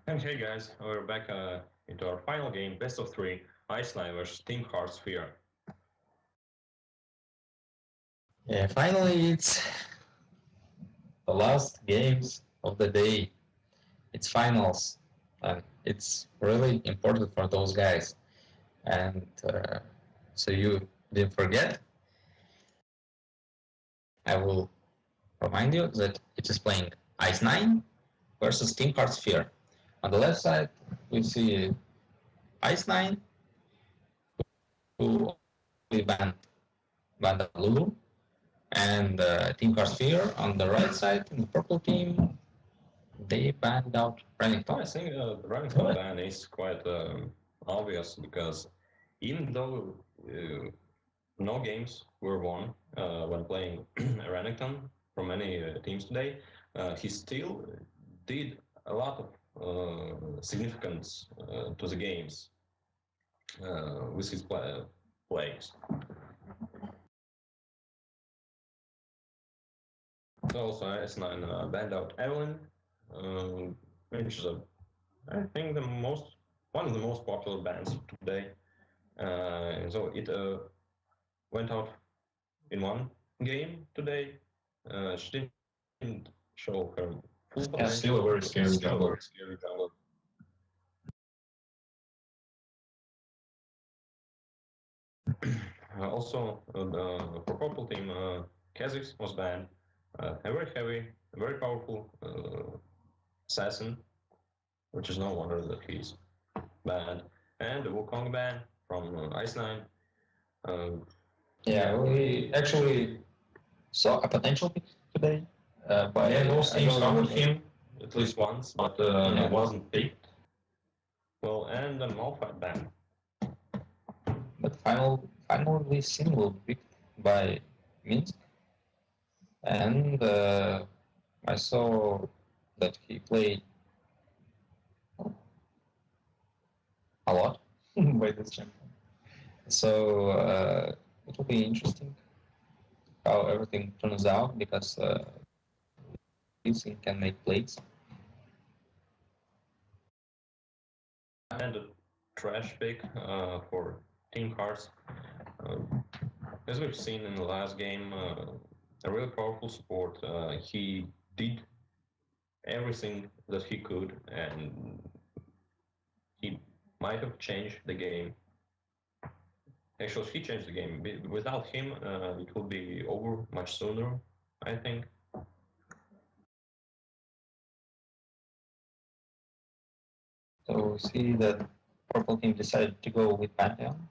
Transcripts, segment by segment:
And hey guys, we're back into our final game, best of three, IceNine versus Team Heart Sphere. Yeah, finally, it's the last games of the day. It's finals, and it's really important for those guys. And so you didn't forget, I will remind you that it is playing IceNine versus Team Heart Sphere. On the left side, we see IceNine, who we banned Lulu, and Team Heart Sphere on the right side, in the purple team, they banned out Renekton. I think the Remington ban is quite obvious because even though no games were won when playing Remington from any teams today, he still did a lot of significance to the games with his plays. So also S9 banned out Evelyn, which is I think one of the most popular bands today. So it went out in one game today. She didn't show her full potential. Yeah, still a very scary jungler. Also, for purple team, Kha'Zix was banned. A very heavy, very powerful assassin, which is no wonder that he's banned. And the Wukong ban from IceNine. Yeah, we actually saw a potential pick today. But Yeah, most I teams don't covered know him at least once, but it wasn't picked. Well, and the Malphite ban. But finally single picked by Minsk, and I saw that he played a lot by this champion. So it will be interesting how everything turns out because this thing can make plays. And a trash pick for Team Hearts. As we've seen in the last game, a really powerful support. He did everything that he could, and he might have changed the game. Actually, he changed the game. Without him, it would be over much sooner, I think. So we see that purple team decided to go with Pantheon.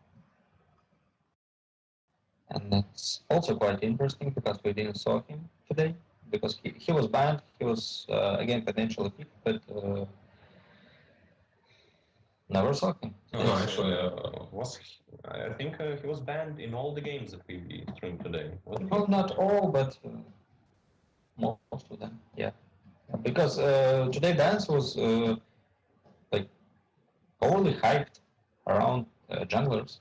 And that's also quite interesting because we didn't saw him today because he was banned. He was again potentially picked, but never saw him. No, actually, I think he was banned in all the games that we streamed today. Well, not all, but most of them. Yeah, because today dance was like overly hyped around junglers.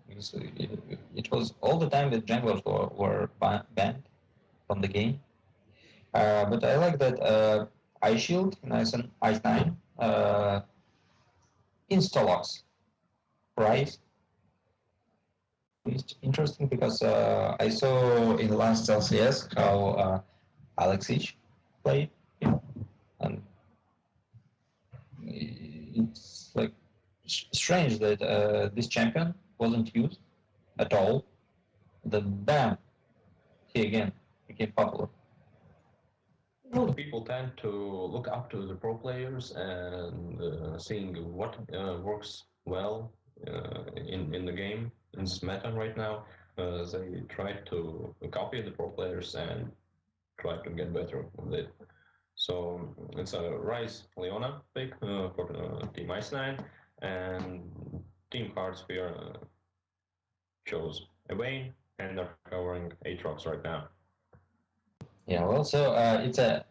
Because it was all the time that junglers were banned from the game. But I like that Ice Shield in IceNine Instalox price. It's interesting because I saw in the last LCS how Alexich played, and it's like strange that this champion wasn't used at all. Then bam, he again became popular. Well, people tend to look up to the pro players and seeing what works well in the game in this meta right now. They try to copy the pro players and try to get better with it. So it's a Rise Leona pick for Team IceNine, and Team Heartsphere chose a Vayne, and they're covering Aatrox right now. Yeah, well, so it's a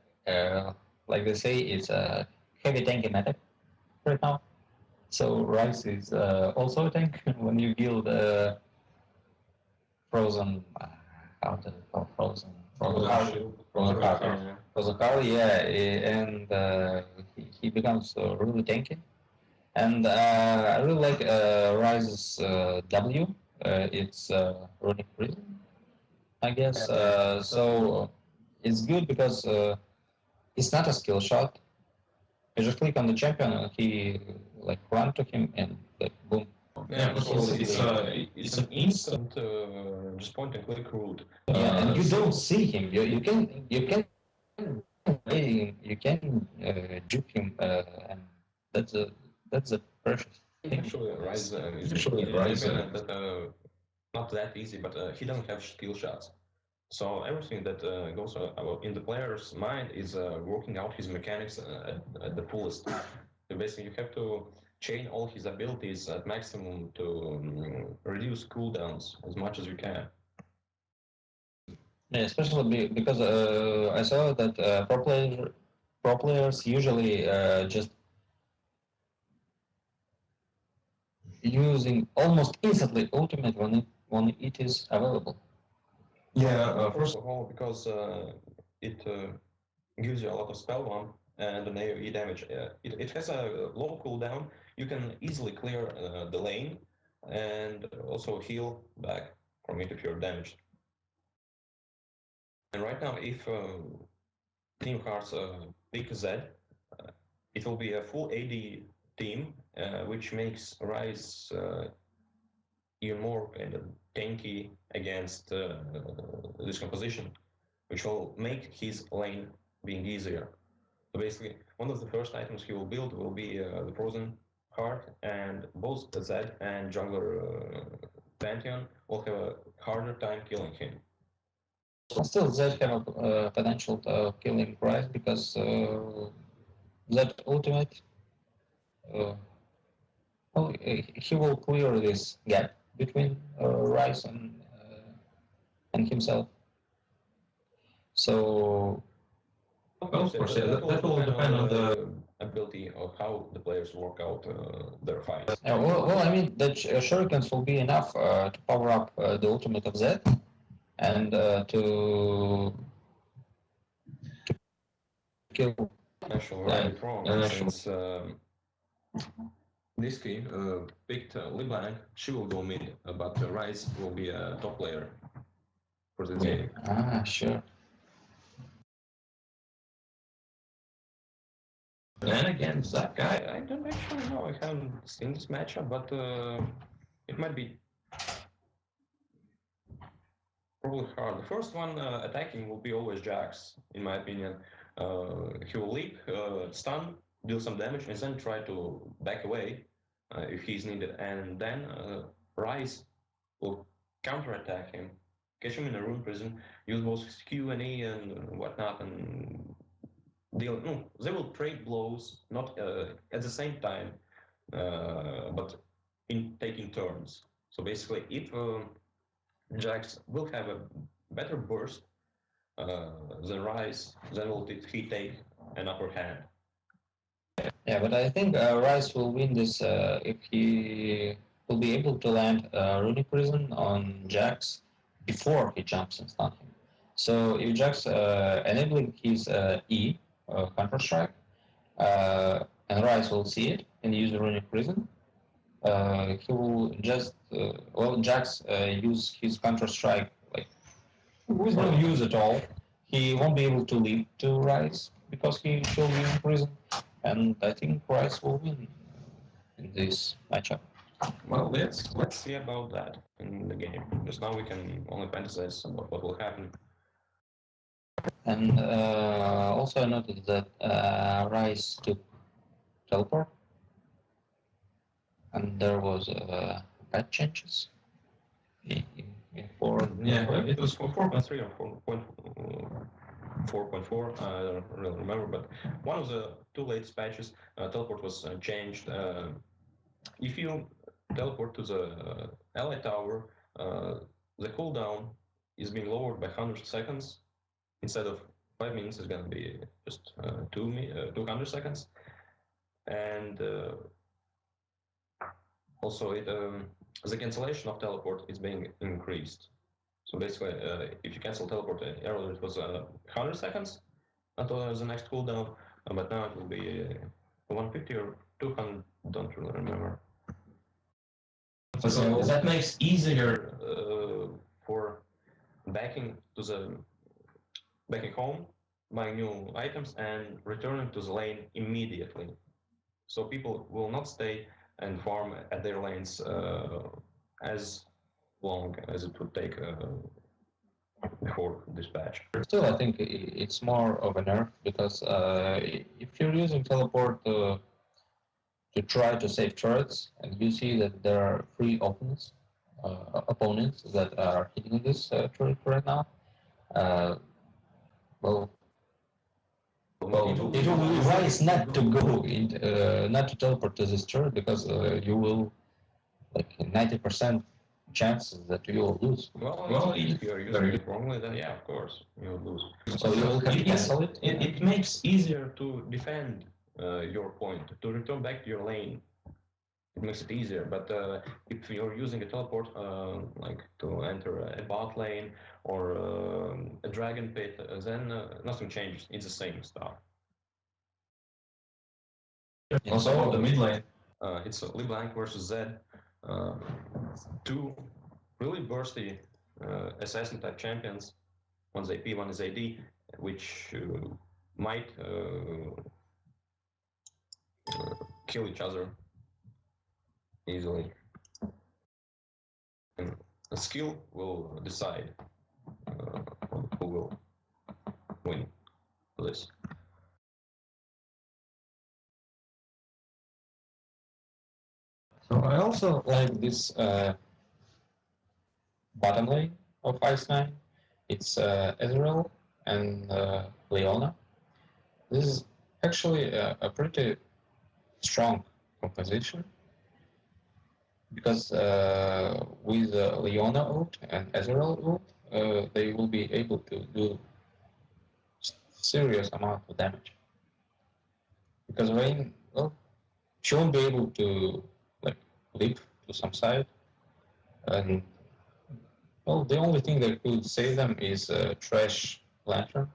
like they say, it's a heavy tanky meta right now. So Rice is also a tank when you build frozen. How to call frozen? Frozen Carly, yeah, and he becomes really tanky. And I really like Rise's W. It's Runic Prism, I guess. So it's good because it's not a skill shot. You just click on the champion and he like run to him and like boom. Yeah, first of all, it's an instant just point and click route. Yeah, and you don't see him. You can juke him, and that's a precious thing. Actually, Rise is that not that easy, but he doesn't have skill shots. So everything that goes in the player's mind is working out his mechanics at the fullest. So basically, you have to chain all his abilities at maximum to reduce cooldowns as much as you can. Yeah, especially because I saw that pro players usually just using almost instantly ultimate when it is available. Yeah, first of all, because it gives you a lot of spell bomb and an AoE damage. It has a low cooldown. You can easily clear the lane and also heal back from it if you're damaged. And right now, if Team Hearts pick Z, it will be a full AD team, which makes Rise even more kind of tanky against this composition, which will make his lane being easier. So basically, one of the first items he will build will be the Frozen Heart, and both Zed and Jungler Pantheon will have a harder time killing him. Still, Zed have a potential killing Rise because that ultimate, uh, well, he will clear this gap between Rise and himself. So, of course, yeah, that will depend on the ability of how the players work out their fights. well, I mean, the shurikens will be enough to power up the ultimate of Zed and to kill. Actually, right it wrong, since this team picked LeBlanc, she will go mid, but Rise will be a top player for the game. Ah, sure. And again, that guy, I don't actually know. I haven't seen this matchup, but it might be probably hard. The first one attacking will be always Jax, in my opinion. He will leap, stun, deal some damage, and then try to back away if he's needed. And then Rise will counterattack him, catch him in a rune prison, use both Q and E and whatnot, and deal. No, they will trade blows, not at the same time, but in taking turns. So basically, if Jax will have a better burst than Rise, then will he take an upper hand. Yeah, but I think Rice will win this if he will be able to land Runic Prison on Jax before he jumps and stun him. So if Jax enabling his E, Counter Strike, and Rice will see it and use the Runic Prison, he will just, Jax use his Counter Strike like with no use at all. He won't be able to leap to Rice because he will be in prison. And I think Rice will win in this matchup. Well, let's see about that in the game. Just now we can only fantasize about what will happen. And also I noticed that Rice took teleport, and there was bad changes in 4. Yeah, it was 4.3 or 4.4. I don't really remember, but one of the two latest patches, teleport was changed. If you teleport to the ally tower, the cooldown is being lowered by 100 seconds. Instead of 5 minutes, it's going to be just 200 seconds. And also, the cancellation of teleport is being increased. So basically, if you cancel teleport earlier, it was 100 seconds until the next cooldown, but now it will be 150 or 200, don't really remember. So that makes easier for backing home, buying new items, and returning to the lane immediately. So people will not stay and farm at their lanes as long as it would take before dispatch. Still, I think it's more of a nerf because if you're using teleport to try to save turrets and you see that there are three opponents that are hitting this turret right now, well, it will be wise not to go not to teleport to this turret because you will like 90% chances that you will lose. Well, if you're using it wrongly, then yeah, of course, you will lose. So you will have to cancel it. It makes easier to defend your point, to return back to your lane. It makes it easier, but if you're using a teleport, like to enter a bot lane or a dragon pit, then nothing changes. It's the same stuff. Also, the mid lane. It's LeBlanc versus Zed. Two really bursty assassin type champions. One's AP, one is AD, which might kill each other easily. And the skill will decide who will win this. So I also like this bottom lane of IceNine. It's Ezreal and Leona. This is actually a pretty strong composition because with Leona ult and Ezreal ult, they will be able to do serious amount of damage. Because Rain, well, she won't be able to like leap to some side, and well, the only thing that could save them is Trash Lantern.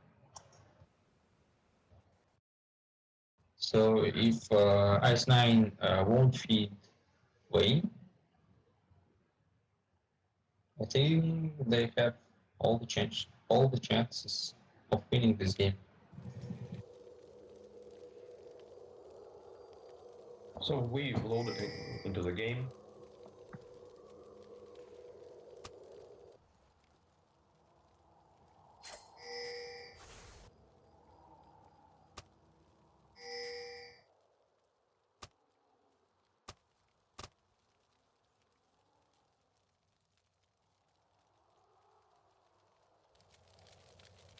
So if IceNine won't feed Wayne, I think they have all the chances of winning this game. So we loaded into the game.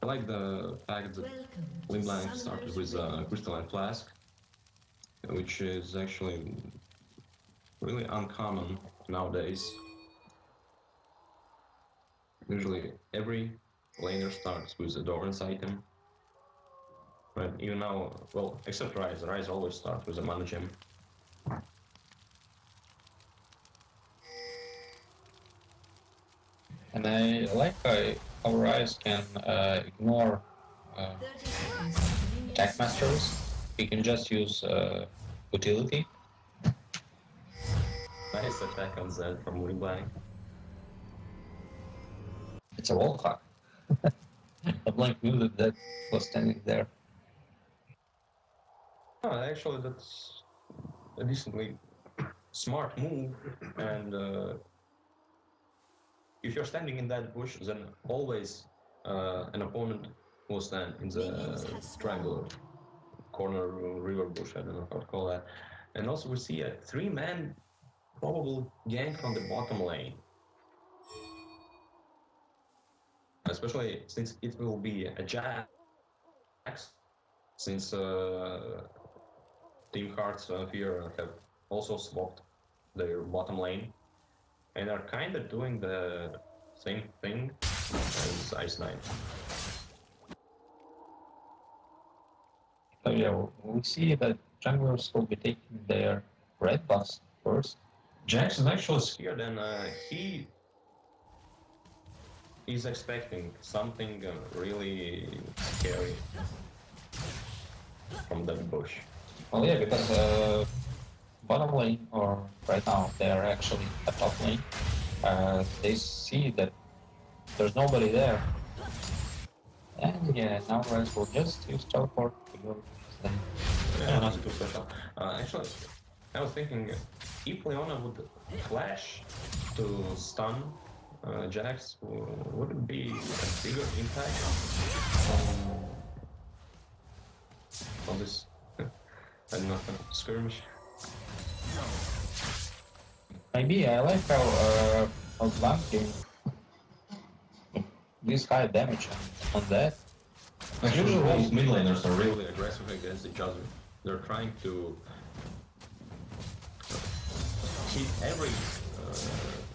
I like the fact that LeBlanc started with a crystalline flask, which is actually really uncommon nowadays. Usually every laner starts with a Doran's item. But even now, well, except Ryze. Ryze always starts with a mana gem. And I like how Ryze can ignore attack masters. He can just use utility. Nice attack on Zed from LeBlanc. It's a wall hack. LeBlanc knew that was standing there. Oh, actually, that's a decently smart move, and if you're standing in that bush, then always an opponent will stand in the triangular corner river bush, I don't know how to call that. And also we see a 3-man probable gank from the bottom lane. Especially since it will be a Jax, since Team Hearts here have also swapped their bottom lane and are kind of doing the same thing as IceNine. So yeah, we see that junglers will be taking their red buffs first. Jax is actually scared, and he is expecting something really scary from that bush. Well, yeah, because bottom lane, or right now they are actually at top lane, they see that there's nobody there. And yeah, now Res will just use teleport to go to his lane. Yeah, not too special. Actually, I was thinking if Leona would flash to stun Jax, would it be a bigger impact on this, I don't know, skirmish? Maybe I like how Blanc doing this high damage on that. Actually, both mid laners are really aggressive against each other. They're trying to hit every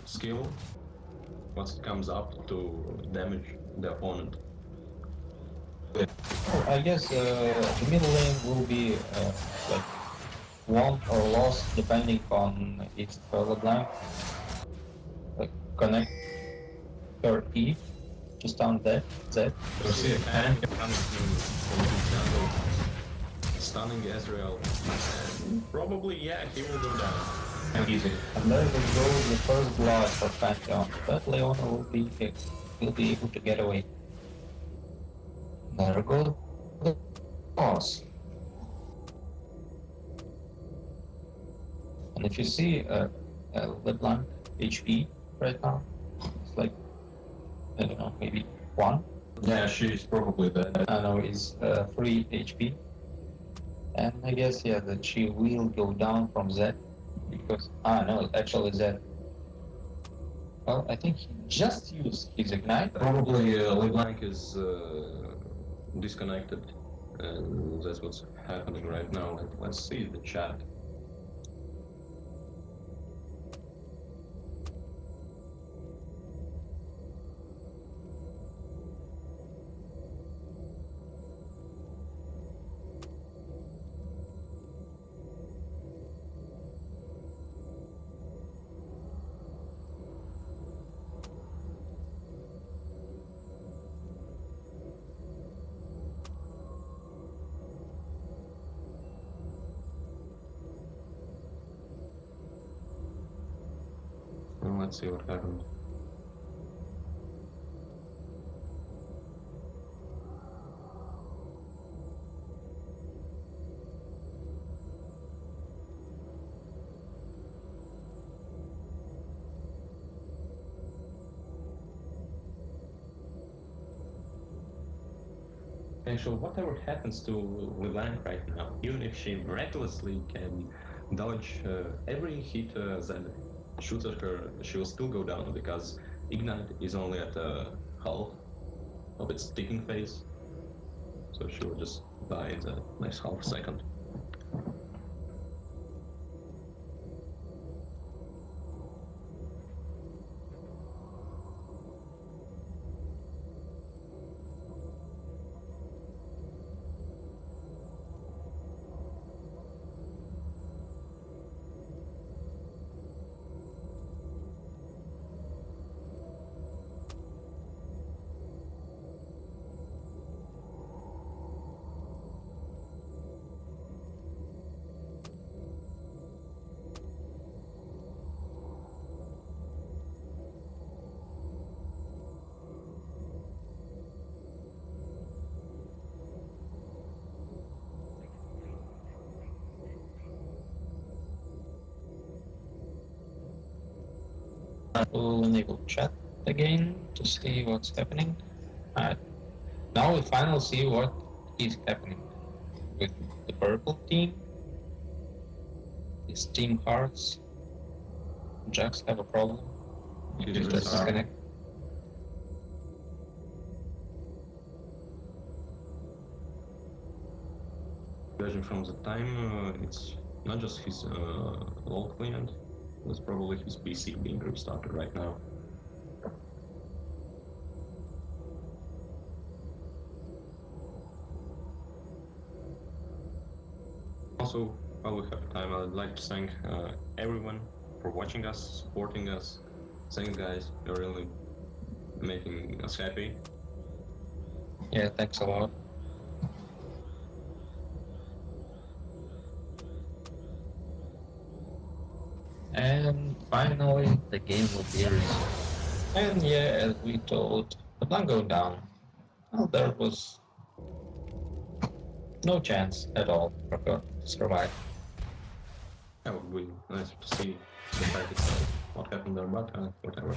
skill once it comes up to damage the opponent. I guess the middle lane will be like won or lost depending on if LeBlanc like connect her E to stun that Z. You see a tank coming to jungle, stunning Ezreal, and probably, yeah, he will go down. Easy. And there will go the first blood for Pantheon, but Leona will be able to get away. There goes the boss. And if you see LeBlanc HP right now, it's like, I don't know, maybe 1. Yeah, she's probably dead. I know it's 3 HP. And I guess, yeah, that she will go down from Z. Because, no, actually Z. Well, I think he just used his Ignite. Probably LeBlanc is disconnected, and that's what's happening right now. Let's see the chat. Let's see what happened. Actually, whatever happens to LeBlanc right now, even if she miraculously can dodge every hit that shoots at her, she will still go down because Ignite is only at half of its ticking phase. So she will just die in the next half second. We'll enable chat again to see what's happening. Alright. Now we finally see what is happening with the purple team. It's Team Hearts. Jax have a problem. He's just disconnect. Judging from the time, it's not just his old client, it's probably his PC being restarted right now. Also, while we have time, I'd like to thank everyone for watching us, supporting us. Thanks, guys. You're really making us happy. Yeah, thanks a lot. And finally, the game will be resumed. And yeah, as we told, the plan going down. Well, there was no chance at all for her to survive. That would be nice to see the fight itself. What happened there, but whatever.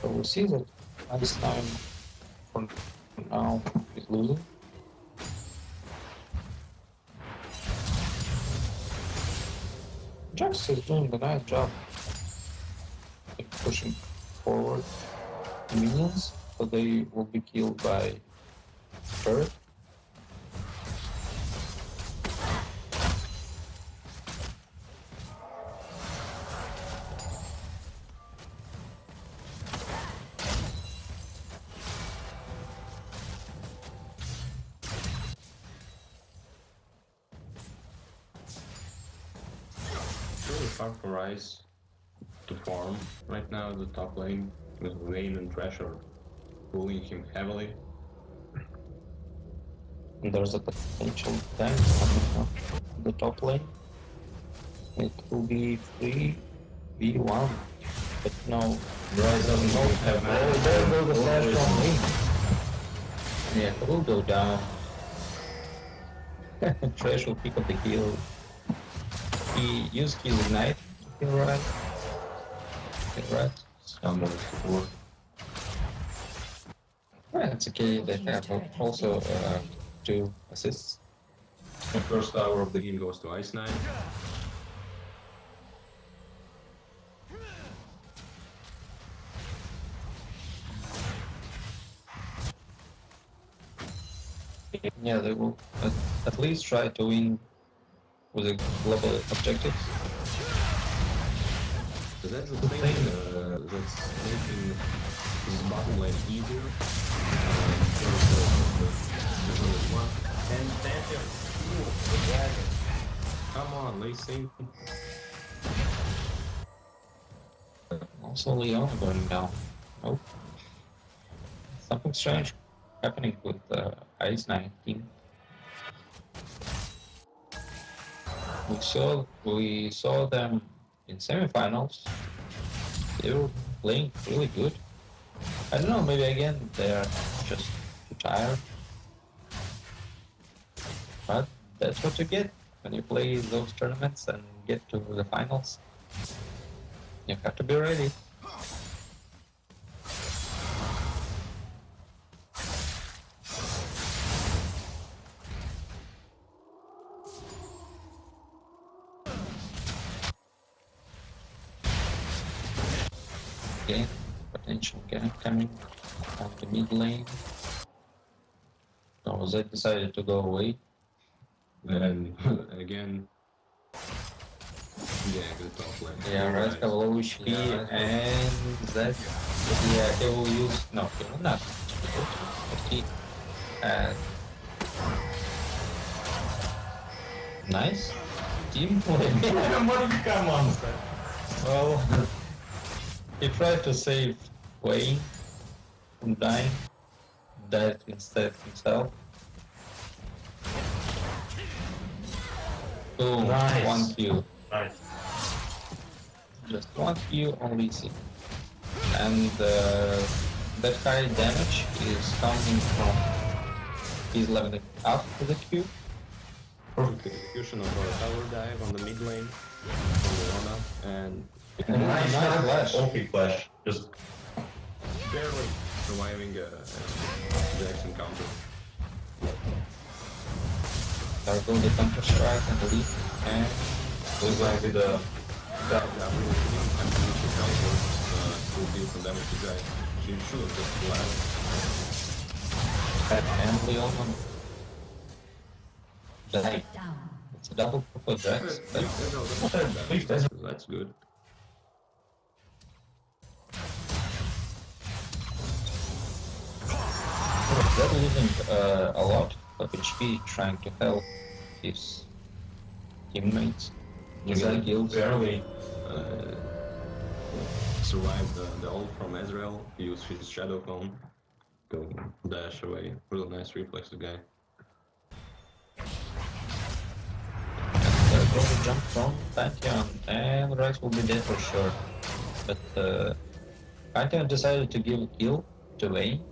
So we see that IceNine for now is losing. Jax is doing a nice job pushing forward minions, so they will be killed by turret. Really hard for Ice to farm right now the top lane with Vayne and Thrasher pulling him heavily. And there's a potential tank coming up the top lane. It will be 3v1, but no. Rise doesn't have mana. There will the flash from me. Yeah, it will go down. Trash will pick up the kill. He used his ignite to kill right. I'm going to Right, it's okay. They have also 2 assists. The first hour of the game goes to IceNine. Yeah, they will at least try to win with the global objectives. So that's the thing that's making this bottom lane easier. There's only one. And THF, the dragon. Come on, Lee Sin. Also Leon going down. Nope. Something strange happening with the IceNine team. We saw them in semifinals. They were playing really good. I don't know, maybe again they are just too tired. But that's what you get when you play those tournaments and get to the finals. You have to be ready. Okay, potential gank coming on the mid lane. So they decided to go away. And again, yeah, the top lane. Yeah, right, have low HP and that. Yeah, he will use. No, he will not. But he nice team play. Come on, Well, he tried to save Wayne from dying, died instead himself. Boom, Nice. 1 kill. Nice. Just 1 kill on Lisi. And that high damage is coming from he's leveling up to the Q. Perfect execution of our tower dive on the mid lane from Leona, and Nice flash. OP flash. Just barely surviving Jackson counter. There goes the counter strike and the leap. And goes back with the That really and the counter will deal some damage to guys. She should have just blast. and Leon. It's a double purple Jax. That's good. They're losing a lot of HP trying to help his teammates. He's kills. barely. survived the ult from Ezreal. He used his Shadow Clone to dash away. Really nice reflex, the guy. Going jump from Pantheon, and Rex will be dead for sure. But Pantheon decided to give a kill to Vayne.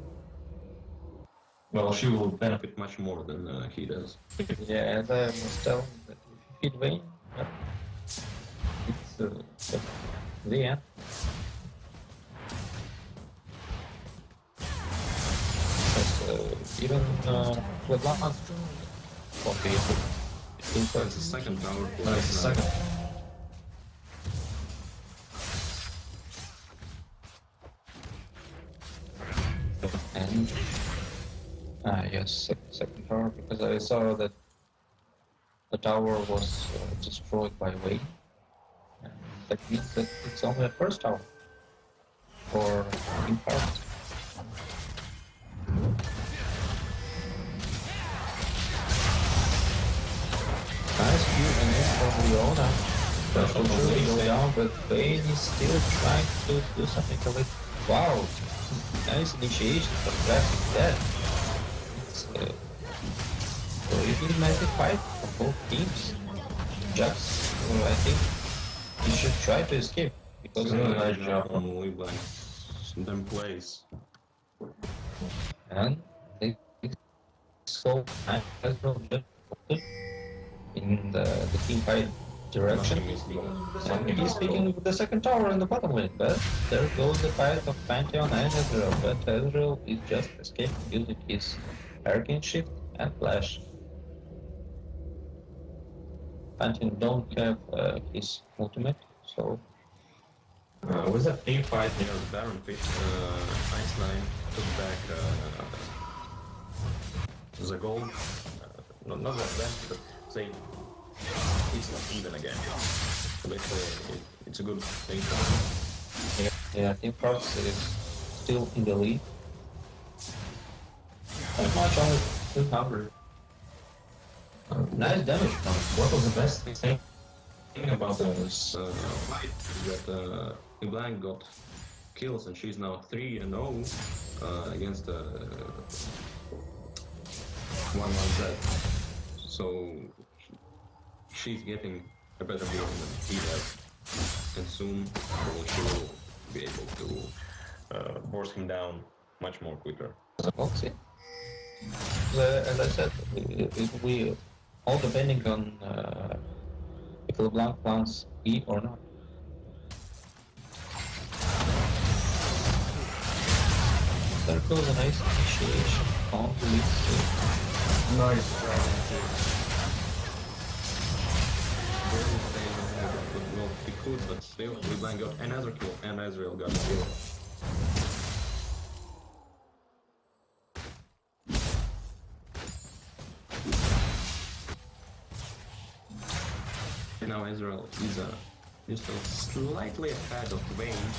Well, she will benefit. Much more than he does. Yeah, and I must tell him that if you feed Vayne, it's the end. Because even LeBlanc won't be able to That's the second tower. Nice, second. And yes, second tower, because I saw that the tower was destroyed by Wayne. And that means that it's only a first tower for Team Hearts. Nice Q and S from Leona. But usually go down, but Vayne is still trying to do something to it. Wow! Nice initiation from that. It's a really nice fight from both teams. Jax, I think he should try to escape because Really of nice job on LeBlanc. Them plays. and they so as well just in the team fight direction. And he's speaking with the second tower in the bottom lane, but there goes the fight of Pantheon and Ezreal, but Ezreal is just escaping using his Hurricane Shift and Flash. Pantheon don't have his ultimate, so With that team fight near the Baron pit, IceNine took back the gold. Not that bad, but say it's not even again. So basically, it's a good thing for them. yeah, Team Hearts is still in the lead. Not much, only 200. Nice damage from What was the best thing about This fight is that LeBlanc got kills and she's now 3-0 against 1-1Z. So she's getting a better game than he does, and soon she will be able to force him down much more quicker. We'll see. As I said, we all depending on if LeBlanc plans E or not. There goes a nice initiation on the lead stage. Nice. Well, he could, but still, LeBlanc got another kill, and Ezreal got a kill. Now Ezreal is just slightly ahead of Vayne.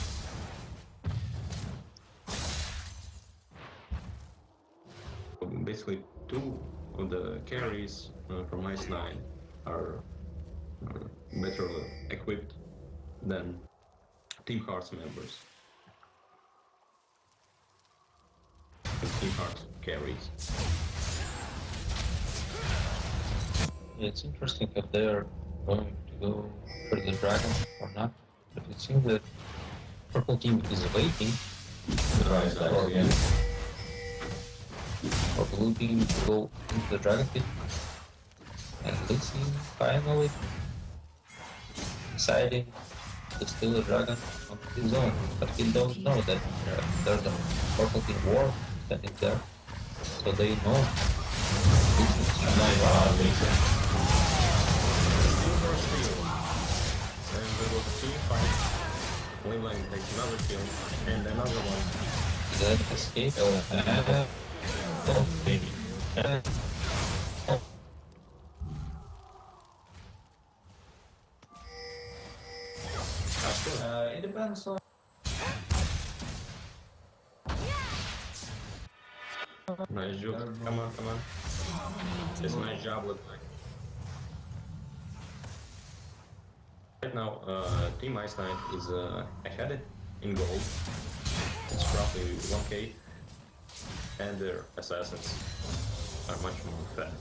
Basically, two of the carries from IceNine are better equipped than Team Hearts members. Team Hearts carries. It's interesting if they're going to go for the dragon or not, but it seems that purple team is waiting Nice, for, yeah. for blue team to go into the dragon pit. And this team finally deciding to steal the dragon on his own, but he don't know that there's a purple team war standing there, so they know this is Nice. And there was a team fight. LeBlanc takes another kill, and another one. that escape. It depends on. Nice job. Come on, come on. It's a nice job, LeBlanc. Right now, Team IceNine is ahead in gold. It's roughly 1k, and their assassins are much more fat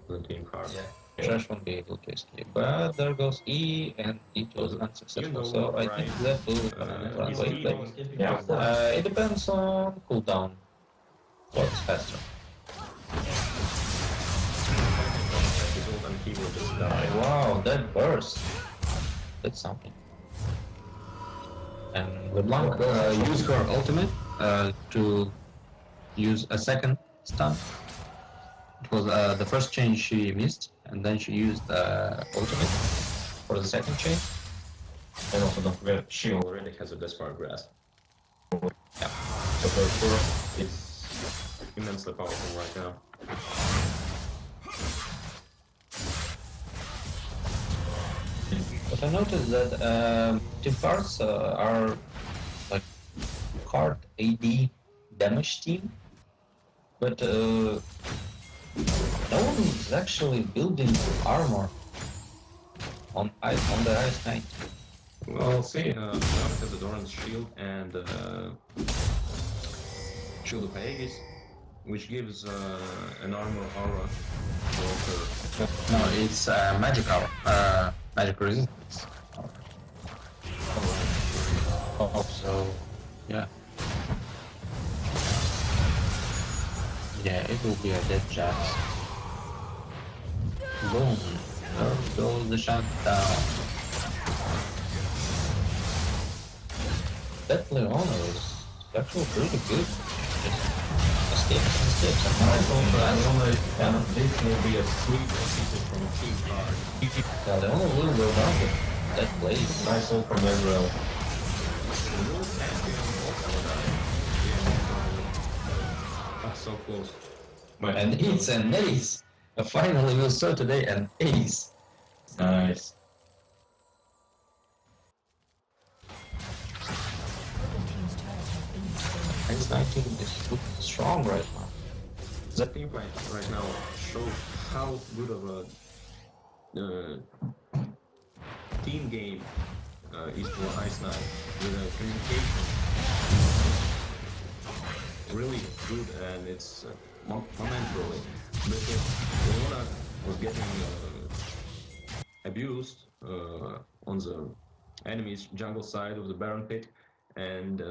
than Team Card. Yeah. Trash won't be able to escape. But there goes E, and it was unsuccessful. So I think that will run is away. he But, escaping? yeah, it depends on cooldown. What's faster? His ult and he will just die. Wow, that burst. That's something. And LeBlanc used her ultimate to use a second stun. It was the first chain she missed, and then she used ultimate for the second chain. And also don't forget, she already has a Desperate Grasp. Yeah. So her core is immensely powerful right now. But I noticed that team cards are like card AD damage team, but no one is actually building armor on the IceNine. Well, see, one has the Doran's shield and Shield of Aegis, which gives an armor aura for her. No, it's magic aura, magic resistance. Oh, so yeah. Yeah, it will be a dead Jax. Boom. There goes the shutdown. That Leona is actually pretty good. Just escapes, and I thought now this will be a sweep executed from Team Card. yeah, the only will go down with that place. Nice ult from Ezreal. Ah, so close. And it's an ace! Finally we saw today an ace! Nice. IceNine is looking strong right now. That team fight right now shows how good of a team game is for IceNine. With communication really good, and it's momentarily. Because Leona was getting abused on the enemy's jungle side of the Baron pit, and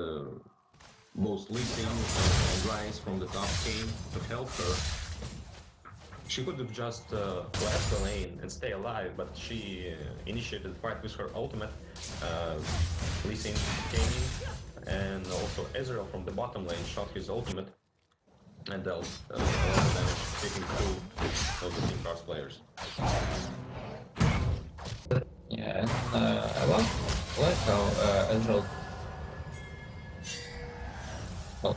both Lee Sin and Rise from the top came to help her. She could have just left the lane and stay alive, but she initiated the fight with her ultimate. Lee Sin came in, and also Ezreal from the bottom lane shot his ultimate and dealt a lot of damage, taking two of the Team Cars players. Yeah, and I like how Ezreal. Well,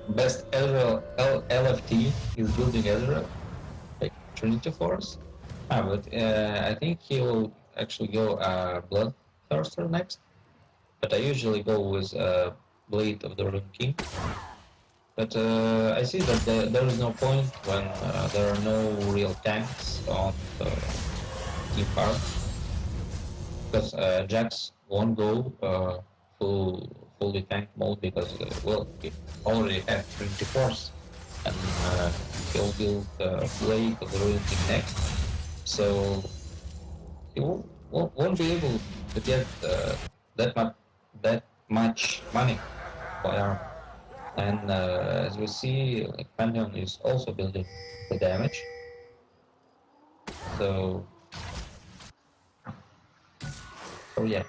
best Ezreal LFT is building Ezreal, like Trinity Force. But I think he will actually go Bloodthirster next. But I usually go with Blade of the Rune King. But I see that there is no point when there are no real tanks on the team card. Because Jax won't go fully tank mode because, well, he already have Trinity Force. And he'll build Blade of the Rune King next. So he won't be able to get that much money for armor. And as we see, like, Pantheon is also building the damage. So yeah,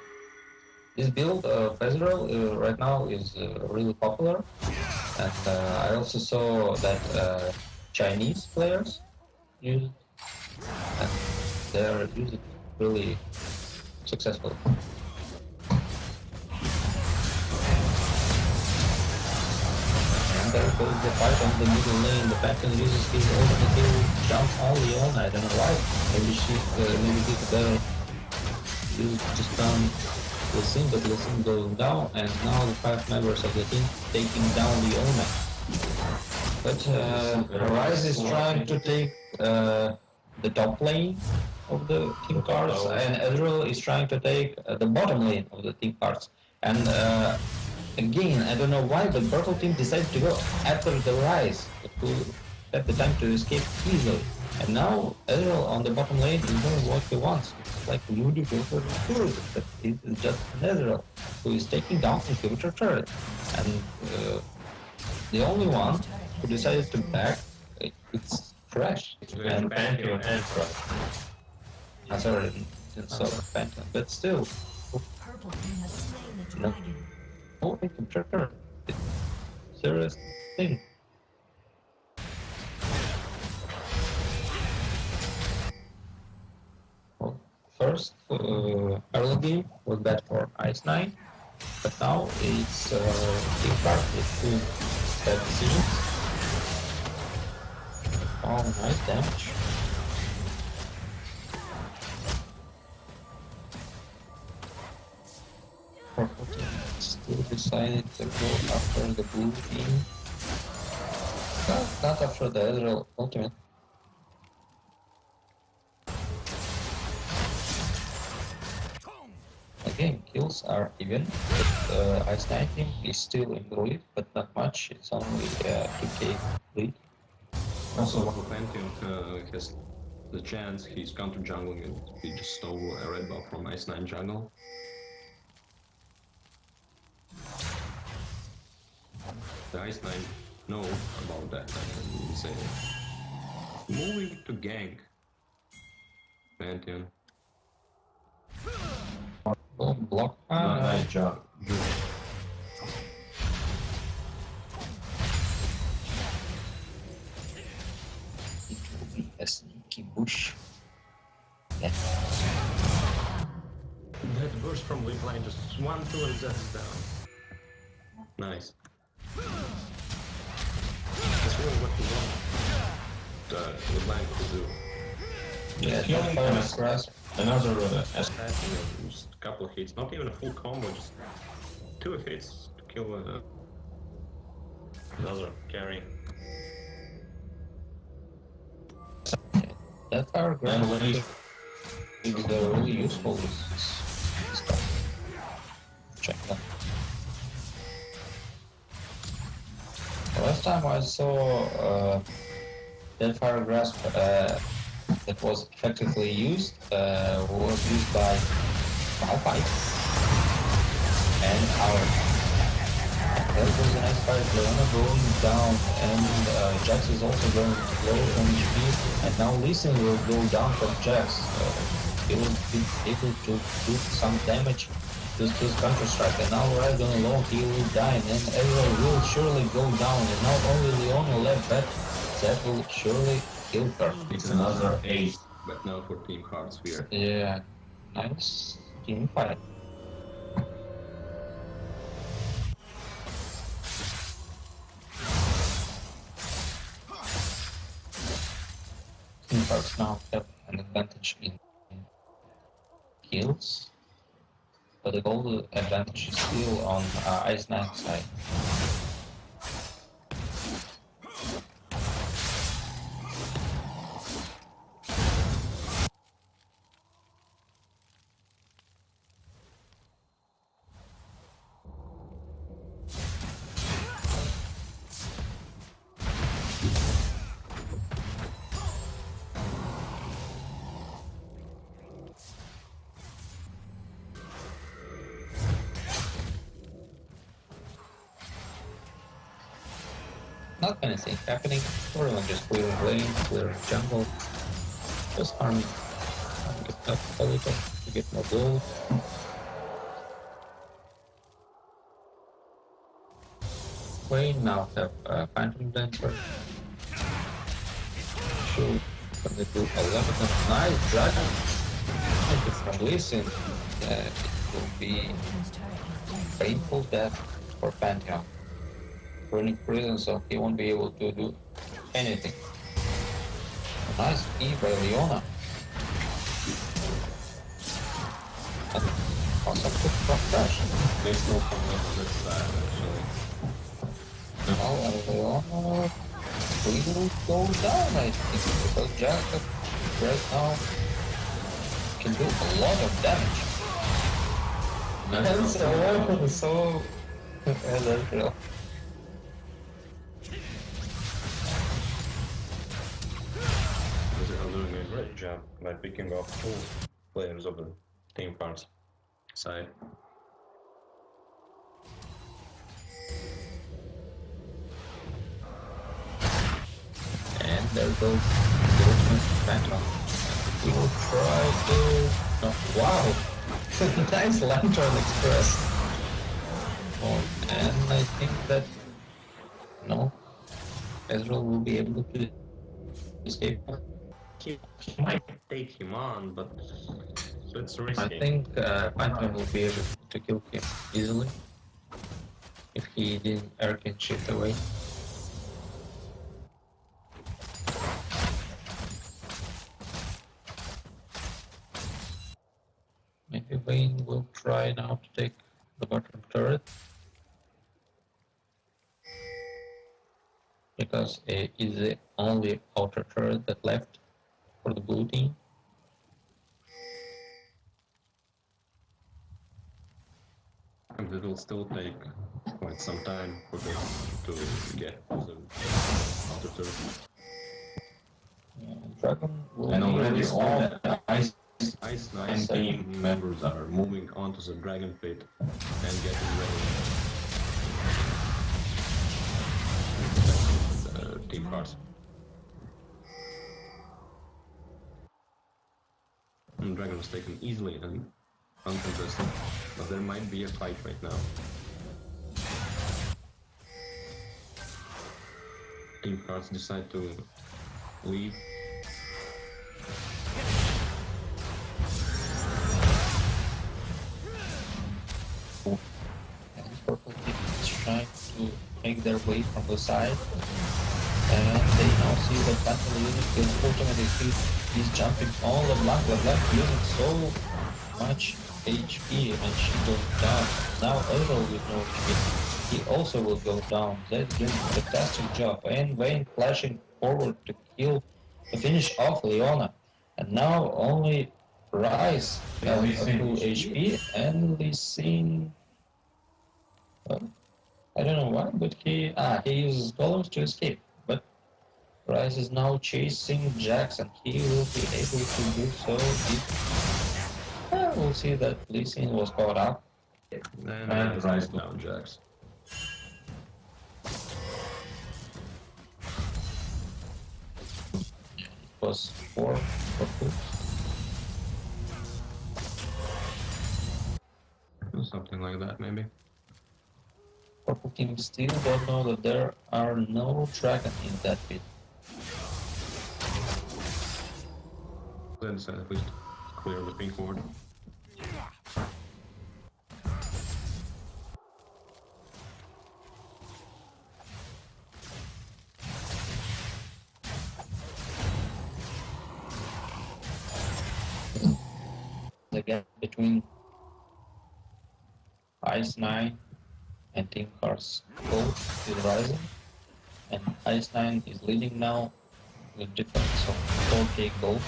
this build of Ezreal right now is really popular. And I also saw that Chinese players use it, and they're using it really successfully. And there goes the fight on the middle lane. The Pantheon uses his ultimate kill, jump on Leon. I don't know why. Maybe he could better use to stun Lee, but Lee going down, and now the 5 members of the team taking down Leona. But Rise is trying to take the top lane of the team cards, Oh. and Ezreal is trying to take the bottom lane of the team cards. And again, I don't know why, but purple team decided to go after the Rise, who had the time to escape easily. And now Ezreal on the bottom lane is doing what he wants. It's like Moody Filter turret, but it is just an Ezreal who is taking down the Filter turret. And the only one who decided to back, it's Crash. And Pantheon and Crush. I sorry, didn't saw the Phantom, but still, Purple team has slain the No. dragon. no Filter turret. It's a serious thing. Well, first, early game was bad for IceNine, but now it's Team Card with two bad decisions. Oh, nice damage. Purple team still decided to go after the blue team. Not after the Ezreal ultimate. Again, kills are even, but IceNine team is still in the lead, but not much. It's only 2k lead. Also, while Pantheon has the chance, he's counter jungling and he just stole a red buff from IceNine jungle. The IceNine know about that, I can say. Moving to gank. Pantheon. Oh, block. Nice job. It will be a sneaky bush. Yeah. That burst from lane line just 1-2 and that's down. Nice. That's really what you want the line to do. Yeah, killing fire us. grass. Another S. Just a couple of hits, not even a full combo, just 2 hits to kill another carry. That fire grass And Lee. is really useful with stuff. Check that. Last time I saw that fire grasp that was effectively used was used by Malphite and our. That was a nice fight. Leona going down, and Jax is also going low on HP, and now Lee Sin will go down from Jax. He will be able to do some damage to his counter strike, and now right on alone he will die, and then Ezreal will surely go down, and not only Leona left, but that will surely kill her. It's another 8. But now for Team Hearts here. Yeah, nice team fight. Team fights now have an advantage in kills, but the goal advantage is still on IceNine side. Not anything happening. Everyone just clearing lane, clearing jungle, just farming. Get up a little to get more gold. Wayne now have Phantom Dancer. Shoot, when they do 11 nice dragon. If it's from Lee Sin, it will be Team's turret has been painful death for Pantheon. Running prison, so he won't be able to do anything. A nice E by Leona. And awesome kick from Crash. There's no problem on that side actually. Now Leona will go down, I think, because Jack Express now can do a lot of damage. That's so yeah, that's real. They are doing a great job by picking off two players of the team parts side. And there goes the ultimate Phantom. We will try to... Oh, wow! Nice Lantern Express. Oh, and I think that... No. Ezreal will be able to escape. He might take him on, but it's risky. I think Phantom will be able to kill him easily if he didn't Arcane shift away. Maybe Vayne will try now to take the bottom turret. Because it is the only outer turret that left for the blue team. And it will still take quite some time for them to get the outer turret. Dragon will And already be all the IceNine team members are moving onto the dragon pit and getting ready. The team parts. And dragon was taken easily and uncontested, but there might be a fight right now. Team cards decide to leave. And purple team is trying to make their way from the side. And they now see that Phantom using his ultimate speed. He's jumping all LeBlanc. LeBlanc using so much HP and she goes down. Now Ezreal with no HP. He also will go down. That's doing a fantastic job. And Vayne flashing forward to finish off Leona. And now only Rise has a full HP and Lee Sin. I don't know why, but he uses golems to escape. But Rise is now chasing Jax and he will be able to do so if we'll see that Lee Sin was caught up. And Rise down Jax. It was 4 for 2. Something like that, maybe. Purple team still don't know that there are no dragon in that pit. They decided at least clear the pink ward. The gap between IceNine and Team Cars Gold is rising, and IceNine is leading now with difference of 4k gold.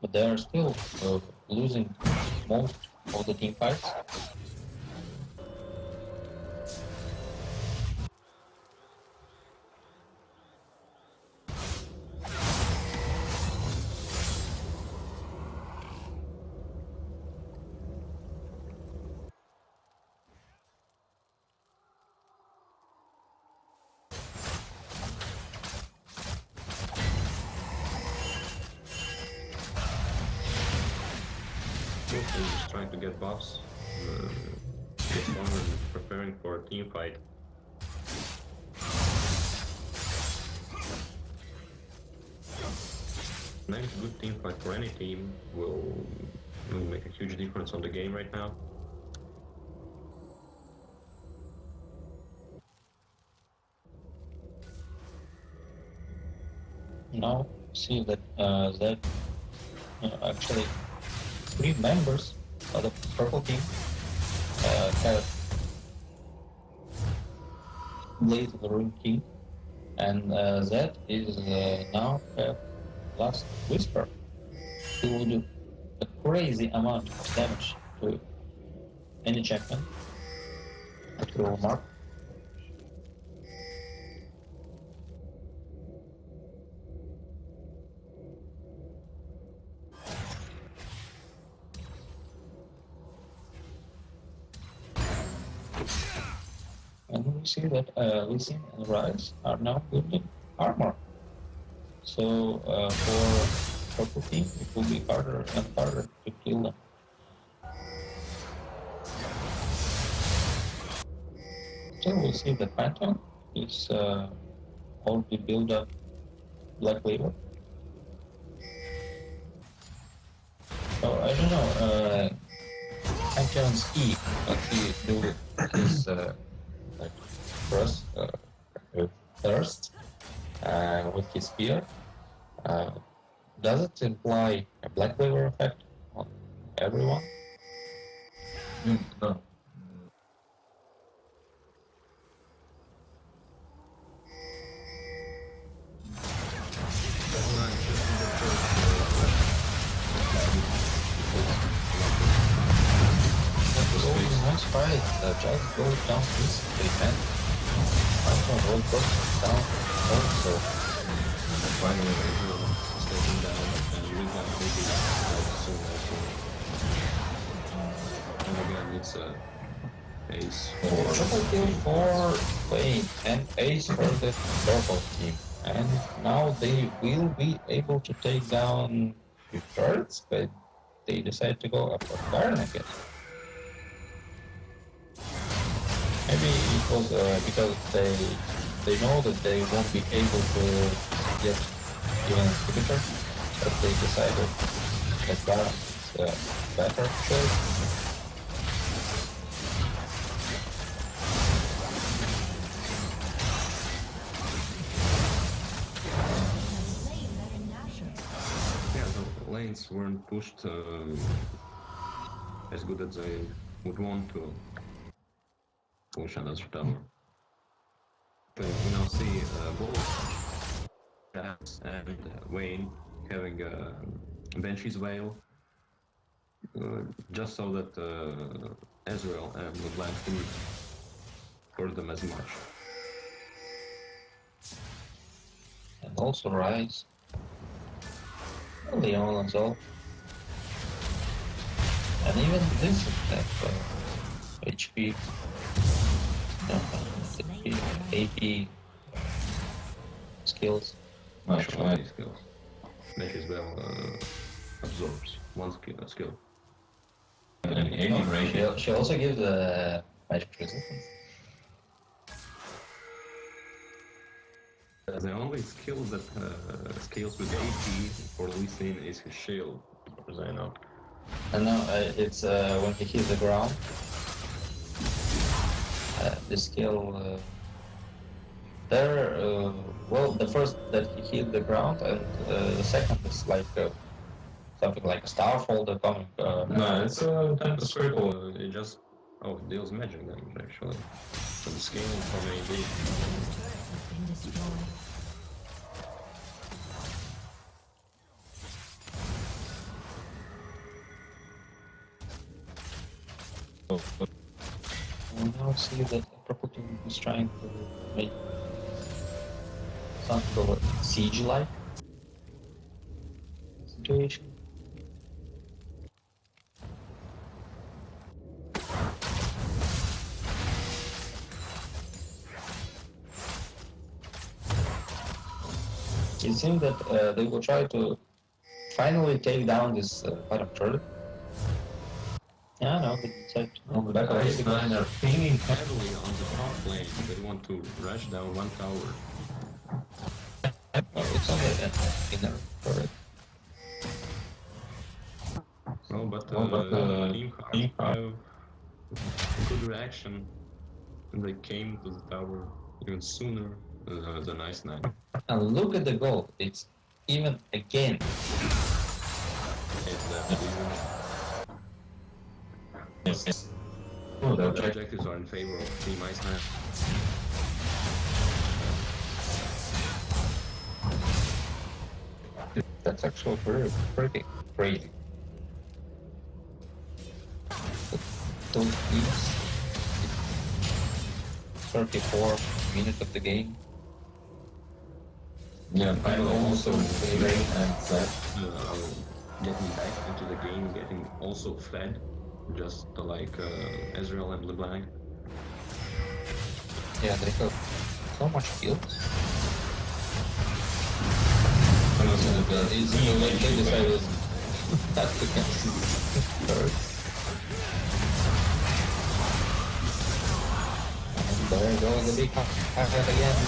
But they are still losing most of the team fights. They're just trying to get buffs, get stronger and preparing for a team fight. Maybe a good team fight for any team will make a huge difference on the game right now. Now see that actually 3 members of the purple team have Blade of the Rune King, and that is now last Whisper. He will do a crazy amount of damage to any champion that you will mark. And we see that Lee Sin and Rise are now building armor. So for purple team, it will be harder and harder to kill them. So we see the Phantom is already built up Black Label. So I don't know, Champion's E, what he do is like first thirst with his spear. Does it imply a Black Label effect on everyone? No. Nice fight, just go down this and Phantom will go down also. Finally, Israel is taken down, and we got maybe soon also. And again, it's ace for Triple kill for Wayne and ace for the purple team. And now they will be able to take down the thirds, but they decide to go up for Baron again. Maybe it was because they know that they won't be able to get even a signature, but they decided that Baron is a better choice. yeah, the lanes weren't pushed as good as they would want to push another tower. But we now see both Jax and Wayne having a Banshee's Veil, just so that Ezreal and the Black didn't hurt them as much. And also Rise. Leon as well. And even this have HP, AP skills. Much high skills. Banshee's Veil absorbs one skill. And aiming ratio. She also gives magic resistance. The only skill that scales with AP for Lee Sin is his shield, as I know. And now it's when he hits the ground. The skill there, well, the first that he hit the ground, and the second is like something like a starfall coming. No, it's Tempest Critical. It just it deals magic damage actually. So the scale from AD. We now see that the purple team is trying to make some sort of siege-like situation. It seems that they will try to finally take down this bottom turret. Yeah, no, they decide to No, go but back away because IceNine are pinging heavily on the top lane. They want to rush down one tower. it's only an inner turret. No, but Team have a good reaction. And they came to the tower even sooner than IceNine. And look at the goal. It's even again. The objectives are in favor of Team IceNine. that's actually pretty crazy. But those teams, 34 minutes of the game. Yeah, And finally also also Rain and Zed. getting back into the game, getting also fed, just like Ezreal and LeBlanc. Yeah, they have so much kills. And also And the they decided not to concede first. And there goes the big highlight again.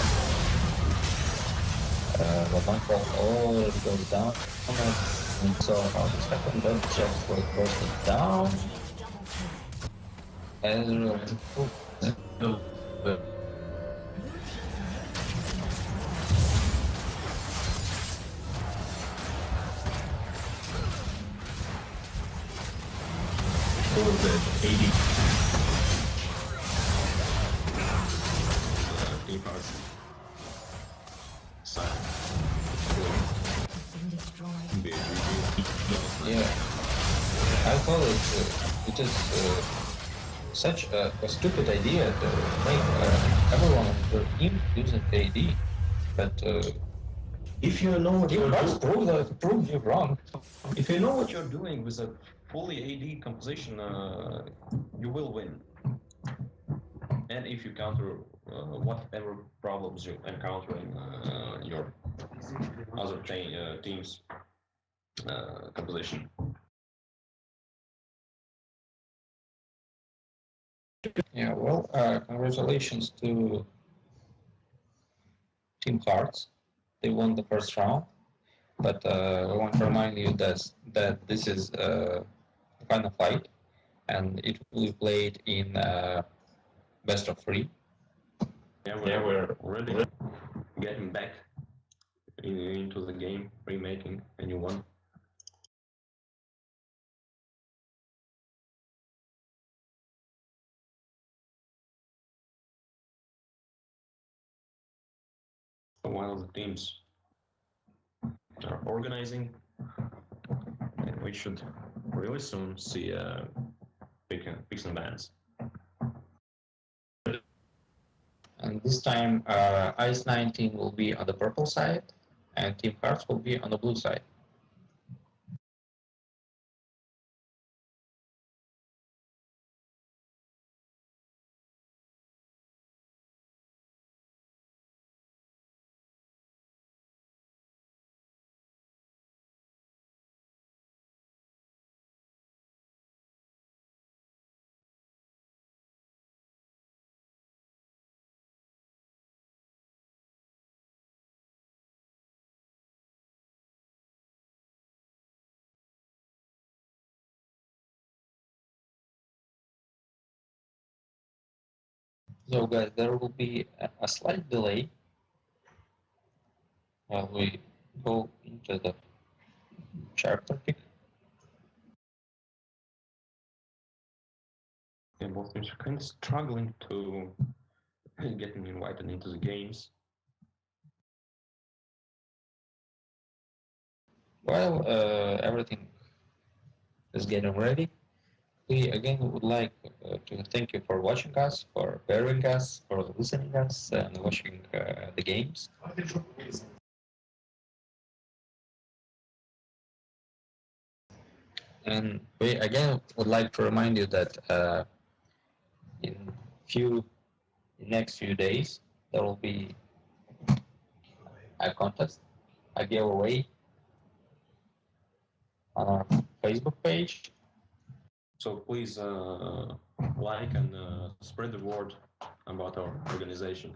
LeBlanc already goes down. And so how this happened, then Jeff was bursting down. Ezreal and was it 80 team parts side. Been destroyed. yeah, I thought it is such a stupid idea to make everyone on your team using AD. But If you know what Team you're Hearts doing, proved you wrong. if you know what you're doing with a fully AD composition, you will win. And if you counter whatever problems you encounter in your other team's composition. Yeah, well, congratulations to Team Hearts. They won the first round. But I want to remind you that this is a final fight, and it will be played in best of three. Yeah, we're already getting back into the game, remaking a new one. While the teams are organizing, and we should really soon see picks and bans. And this time, IceNine team will be on the purple side, and Team Hearts will be on the blue side. So, guys, there will be a slight delay while we go into the chapter pick. Yeah, both teams are kind of struggling to getting invited into the games. While everything is getting ready, we again would like to thank you for watching us, for bearing us, for listening us, and watching the games. And we again would like to remind you that in next few days there will be a contest, a giveaway on our Facebook page. So please like and spread the word about our organization.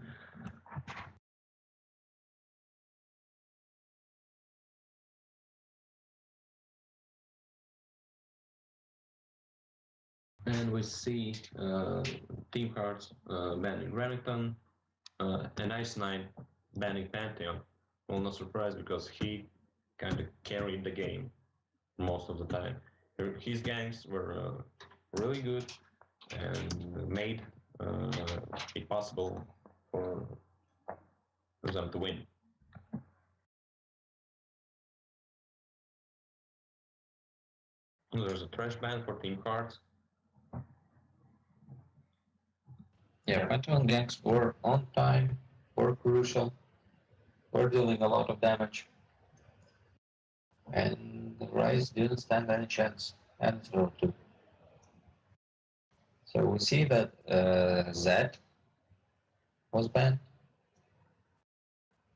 And we see Team Hearts banning Remington and IceNine banning Pantheon. Well, not surprised because he kind of carried the game most of the time. His gangs were really good and made it possible for them to win. There's a trash ban for team cards. Yeah, Pentagon ganks were on time, were crucial, were dealing a lot of damage. And the Rise didn't stand any chance, and throw too. So we see that Zed was banned.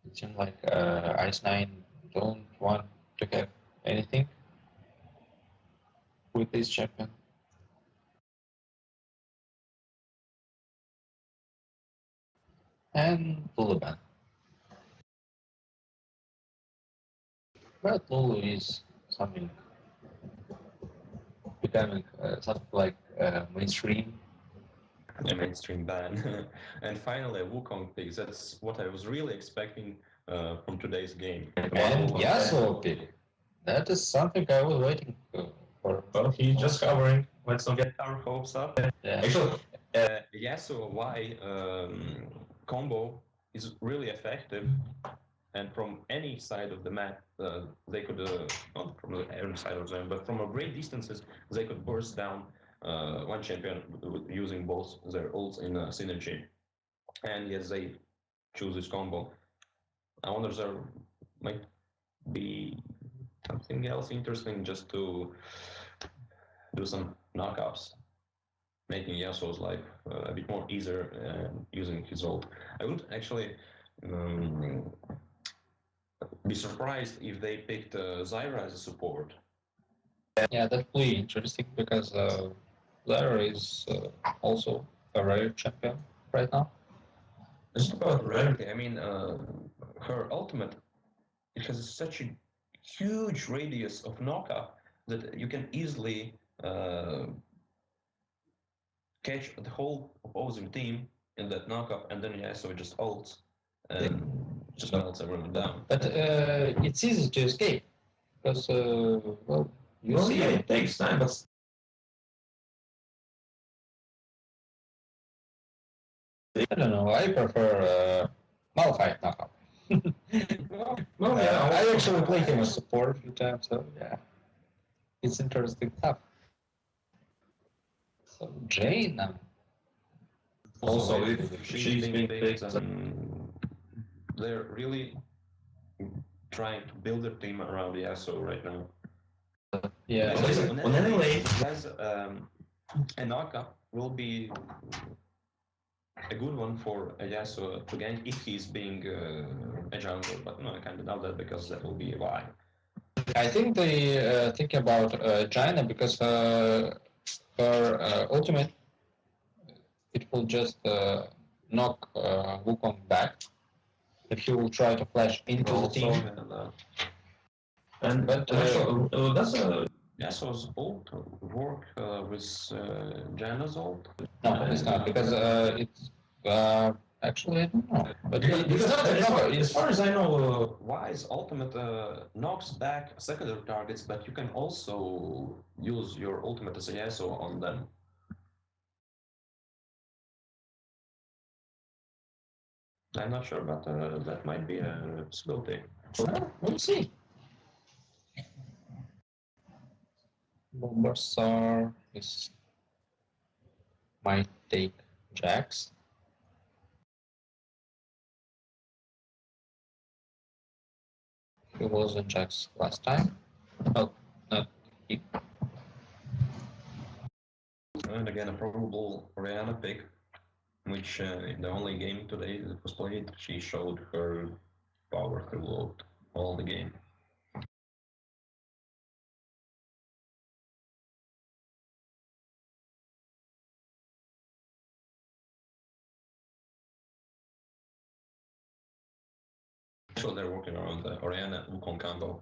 It seemed like IceNine don't want to have anything with this champion. And Lulu ban. But Lulu is something becoming something like mainstream. A mainstream ban. And finally, a Wukong pick. That's what I was really expecting from today's game. And Yasuo pick. That is something I was waiting for. Well, he's just covering. Let's not get. Our hopes up. Yeah. Actually, Yasuo Y combo is really effective, and from any side of the map, they could, not from every side of them, but from a great distances, they could burst down one champion using both their ults in synergy. And yes, they choose this combo. I wonder there might be something else interesting just to do some knockups, making Yasuo's life a bit more easier using his ult. I would actually be surprised if they picked Zyra as a support. Yeah, that's really interesting because Lara is also a rare champion right now. It's not about rarity. I mean, her ultimate, it has such a huge radius of knockup that you can easily catch the whole opposing team in that knockup, and then Yasuo just ults and just melts everyone down. But it's easy to escape because, well, you see, Yeah, it takes time, but I don't know. I prefer Malphite knockup. well, yeah. I actually play him as support a few times, so yeah, it's interesting stuff. So Jane, Also, if she's being picked, they're really trying to build their team around Yasuo right now. yeah, On any lane, has a knockup will be a good one for Yasuo to gank if he's being a jungler, but no, I kind of doubt that because that will be why. I think they think about Jaina because her ultimate, it will just knock Wukong back if he will try to flash into the team. But that's a Yasuo's ult work with Jaina's ult? No, it's not because it's actually I don't know. But as far as I know, Wise ultimate knocks back secondary targets, but you can also use your ultimate as a Yasuo on them. I'm not sure, but that might be a possibility. we'll see. Bombarsar is might take Jax. He was in Jax last time. Oh, not he. And again, a probable Orianna pick, which in the only game today that was played, she showed her power throughout all the game. So they're working around the Orianna Wukong combo.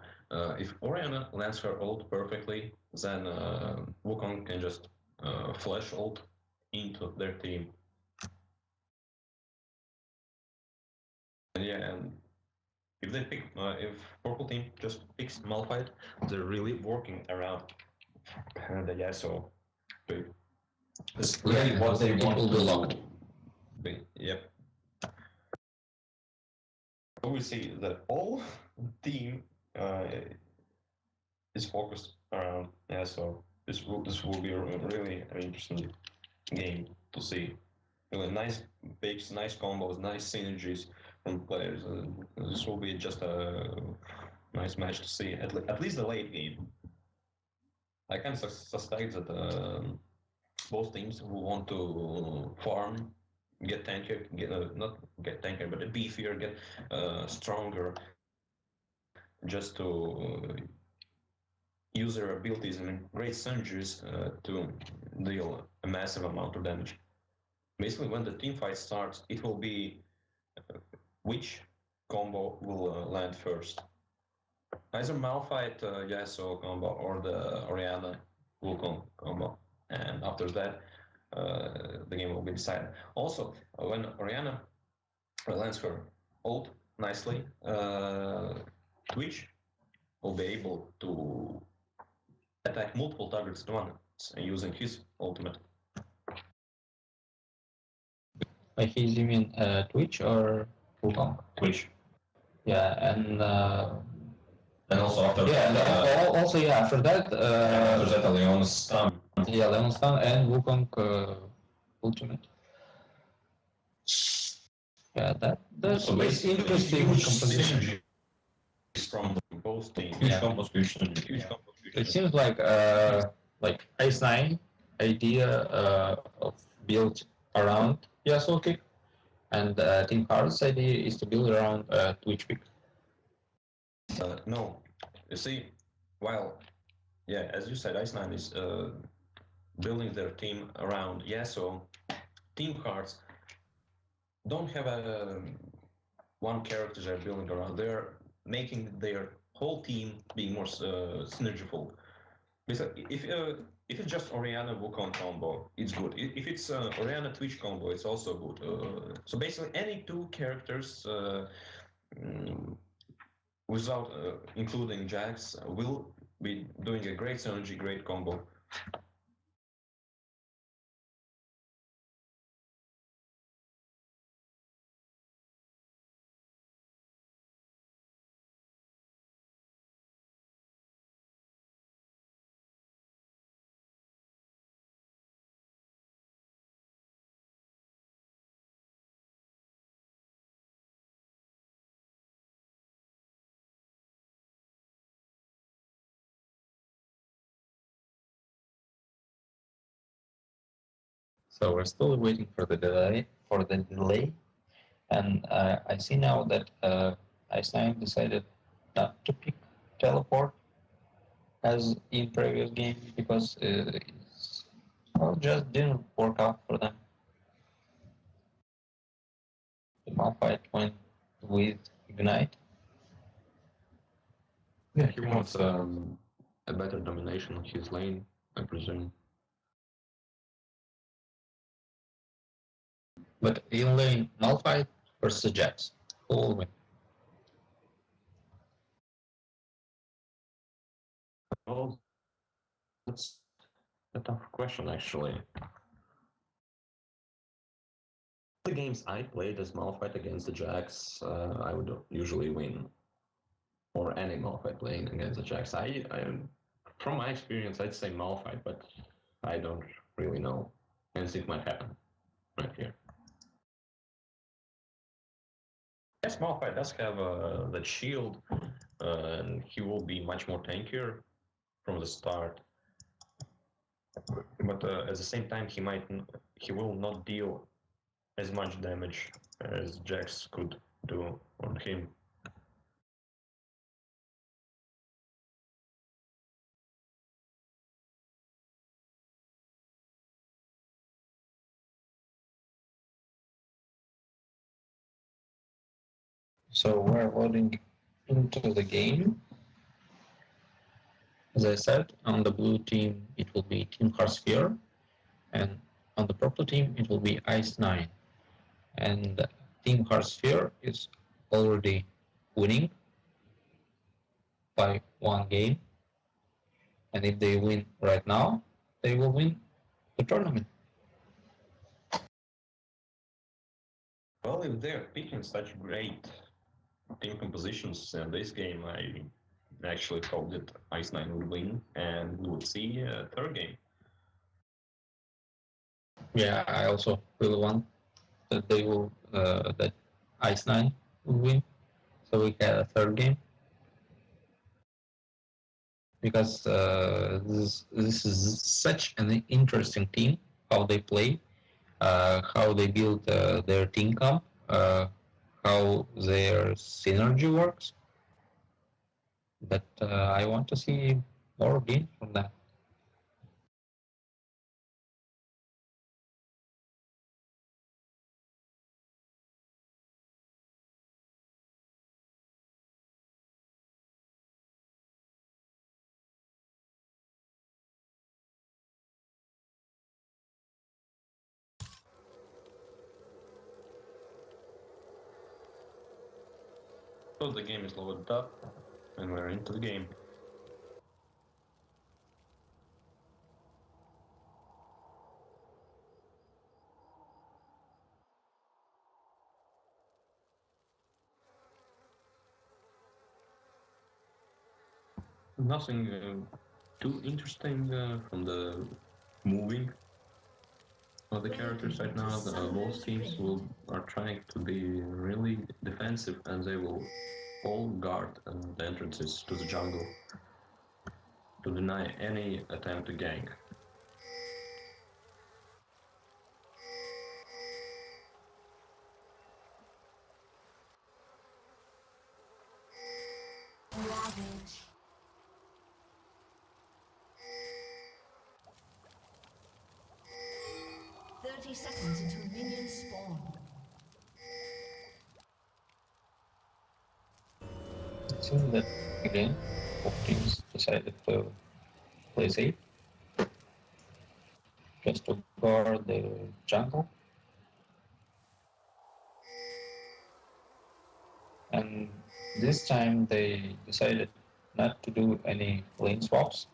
If Orianna lands her ult perfectly, then Wukong can just flash ult into their team. And yeah, and if they pick, if purple team just picks Malphite, they're really working around the Yasuo. it's really what they want to lock. Yep. So we see that all team is focused around. Yeah, so this will be a really an interesting game to see. Really nice picks, nice combos, nice synergies from players. This will be just a nice match to see. At least the late game. I can suspect that both teams will want to farm, get tankier, not get tankier, but beefier, get stronger, just to use their abilities and great synergies to deal a massive amount of damage. Basically, when the team fight starts, it will be which combo will land first. Either Malphite Yasuo combo or the Orianna Wukong combo. And after that, the game will be decided. Also, when Orianna lands her ult nicely, Twitch will be able to attack multiple targets at once using his ultimate. By his, you mean Twitch or Wukong? Twitch. Yeah, and also after yeah, that, also yeah, after that, Leon's stun. yeah, Lemon Stun and Wukong ultimate. Yeah, that's So basically, interesting huge composition. synergy from Both teams. huge Yeah. combos, huge synergy. Huge Yeah. combo. It seems like IceNine idea of build around Yasuo kick, and Team Heart's idea is to build around Twitch pick. No, you see, while yeah, as you said, IceNine is building their team around Yasuo. Team Hearts don't have a one character they're building around. They're making their whole team being more synergyful. Because if it's just Orianna Wukong combo, it's good. If it's Orianna Twitch combo, it's also good. So basically, any two characters without including Jax will be doing a great synergy, great combo. So we're still waiting for the delay, and I see now that IceNine decided not to pick teleport as in previous games because it's, well, just didn't work out for them. The Malphite went with Ignite. Yeah, he wants a better domination on his lane, I presume. But in lane, Malphite versus Jax. Who will win? Well, that's a tough question, actually. The games I played as Malphite against the Jax, I would usually win. Or any Malphite playing against the Jax. From my experience, I'd say Malphite, but I don't really know. Anything might happen right here. Yes, Malphite does have that shield, and he will be much more tankier from the start. But at the same time, he will not deal as much damage as Jax could do on him. So we're loading into the game. As I said, on the blue team it will be Team Heartsphere, and on the purple team it will be IceNine. And Team Heartsphere is already winning by one game, and if they win right now, they will win the tournament. Well, if they're picking such great team compositions in this game, I actually thought that IceNine would win, and we would see a third game. Yeah, I also really want that they will that IceNine will win, so we had a third game because this is such an interesting team, how they play, how they build their team comp, how their synergy works. But I want to see more games from that. So the game is loaded up, and we're into the game. Nothing too interesting from the moving of the characters right now. Both teams are trying to be really defensive, and they will all guard the entrances to the jungle to deny any attempt to gank. Ravage. Seconds until minions spawn. It seems that again, both teams decided to play safe, just to guard the jungle. And this time they decided not to do any lane swaps.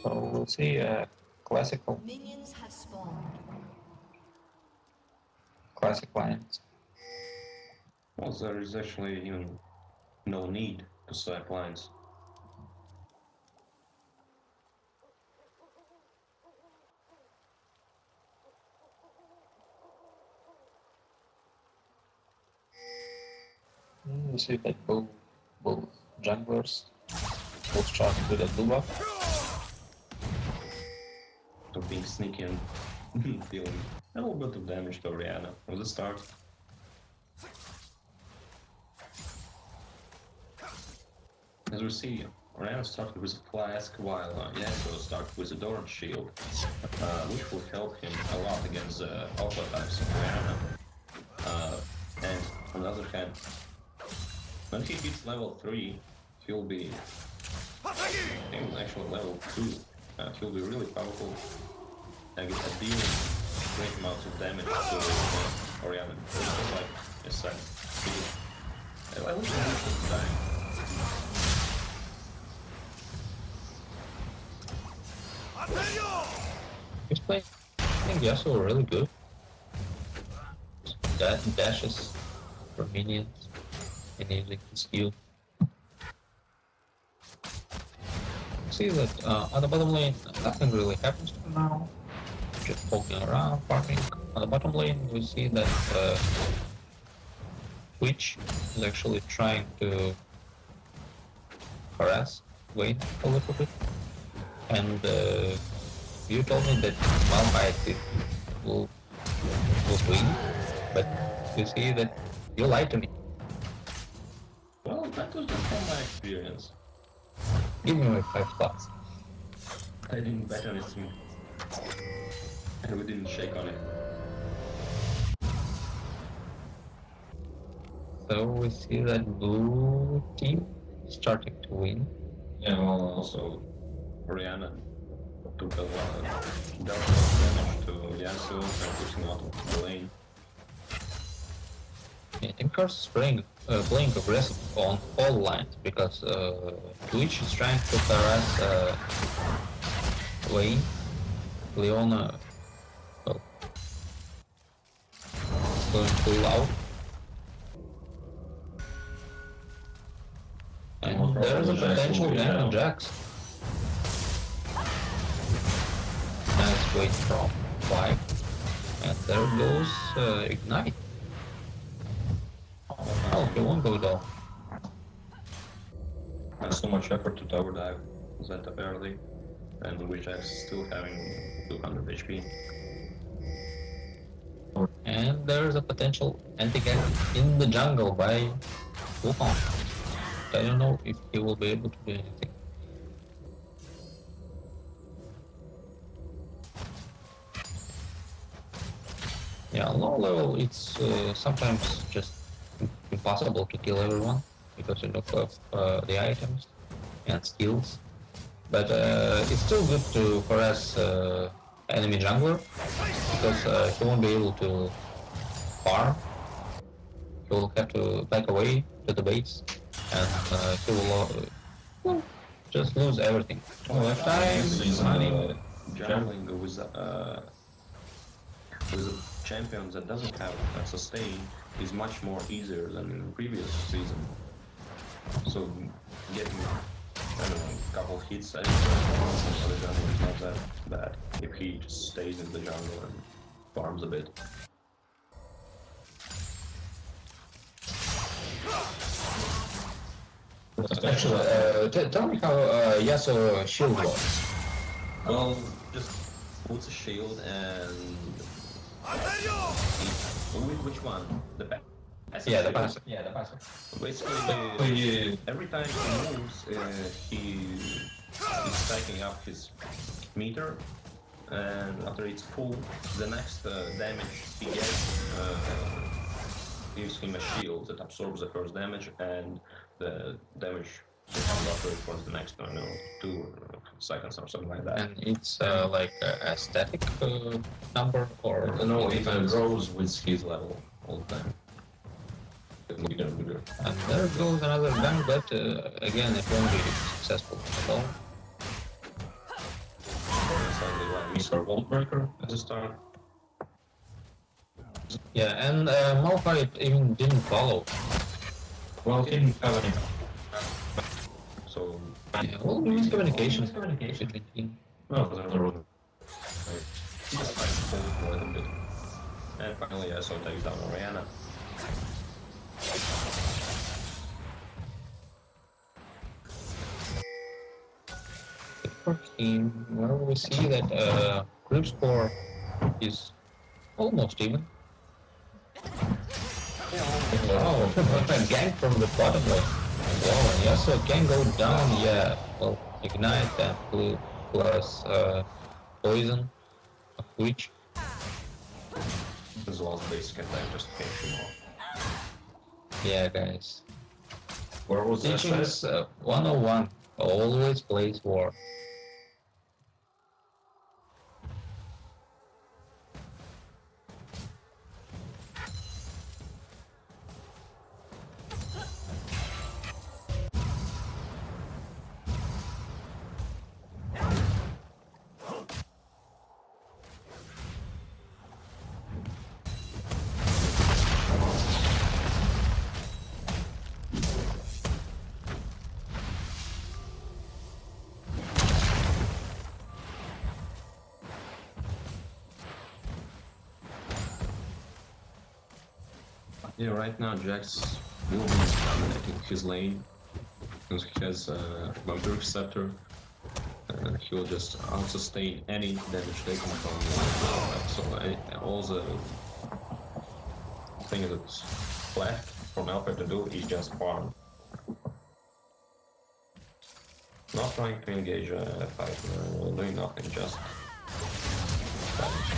So we'll see a classical Minions have spawned. classic lines. Well, there is actually even no need to swap lines. We see that both junglers both charge with a blue buff. To being sneaky and dealing a little bit of damage to Orianna from the start. As we see, Orianna started with a flask while Yasuo started with a Doran shield, which will help him a lot against the alpha types of Orianna. And on the other hand, when he hits level 3, he'll be, actually level 2, he'll be really powerful and dealing great amounts of damage to Orianna. Just like a sec. I wish I would die. He's playing Yasuo really good. Dashes for minions and using his skill. See that on the bottom lane nothing really happens for now. Just poking around, farming. On the bottom lane we see that Twitch is actually trying to harass Wayne a little bit. And you told me that Malphite will win, but you see that you lied to me. Well, that was just from my experience. Give me my 5 stars. I didn't bet on it, and we didn't shake on it. So we see that blue team starting to win. Yeah, well, also Orianna took a lot of damage to Yasuo and pushing out of the lane. I think Curse is playing aggressive on all lines because Twitch is trying to harass Wayne, Leona, well, going full out. And there's a potential gank on Jax. Nice wait from 5. And there goes Ignite. Oh, he won't go down. That's so much effort to tower dive that early, and which is still having 200 HP. And there's a potential anti-gank in the jungle by Wukong. I don't know if he will be able to do anything. Yeah, low level it's sometimes just impossible to kill everyone because you don't have the items and skills. But it's still good to harass enemy jungler because he won't be able to farm. He will have to back away to the base and he will just lose everything. Left time, money. Jungling with a champion that doesn't have a sustain is much more easier than in the previous season. So getting a couple hits at the jungle is not that bad if he just stays in the jungle and farms a bit. Actually, tell me how Yasuo shield was. Well, just puts a shield and... Which one? The passive? Yeah, the passive. Yeah, the passive. Basically, every time he moves, he's stacking up his meter, and after it's full, the next damage he gets gives him a shield that absorbs the first damage, and the damage that comes after it for the next, I don't know, 2 seconds or something like that. And it's like a static number or No, it grows with his level all the time. And there goes another gun, but again it won't be successful at all. Mr. Wallbreaker at the start. Yeah, and Malphite even didn't follow. Well, he didn't have any. So, Yeah, well, miscommunication. Between team. well, there was he just tried to hold for a little bit. And finally, I saw takes down Oriana. For him, well, we see that group score is almost even. Wow, a gank from the bottom lane. Wow, and Yasuo can go down, yeah. Well, Ignite and plus Poison, a Witch. As well as basic attack, just finish him off. Yeah, guys. Where was that? Teachings 101. Always plays war. Yeah, right now Jax will be dominating his lane because he has Vampiric Scepter. He will just out-sustain any damage taken from so all the thing that's left from Alpha to do is just farm. Not trying to engage a fight, doing nothing, just damage.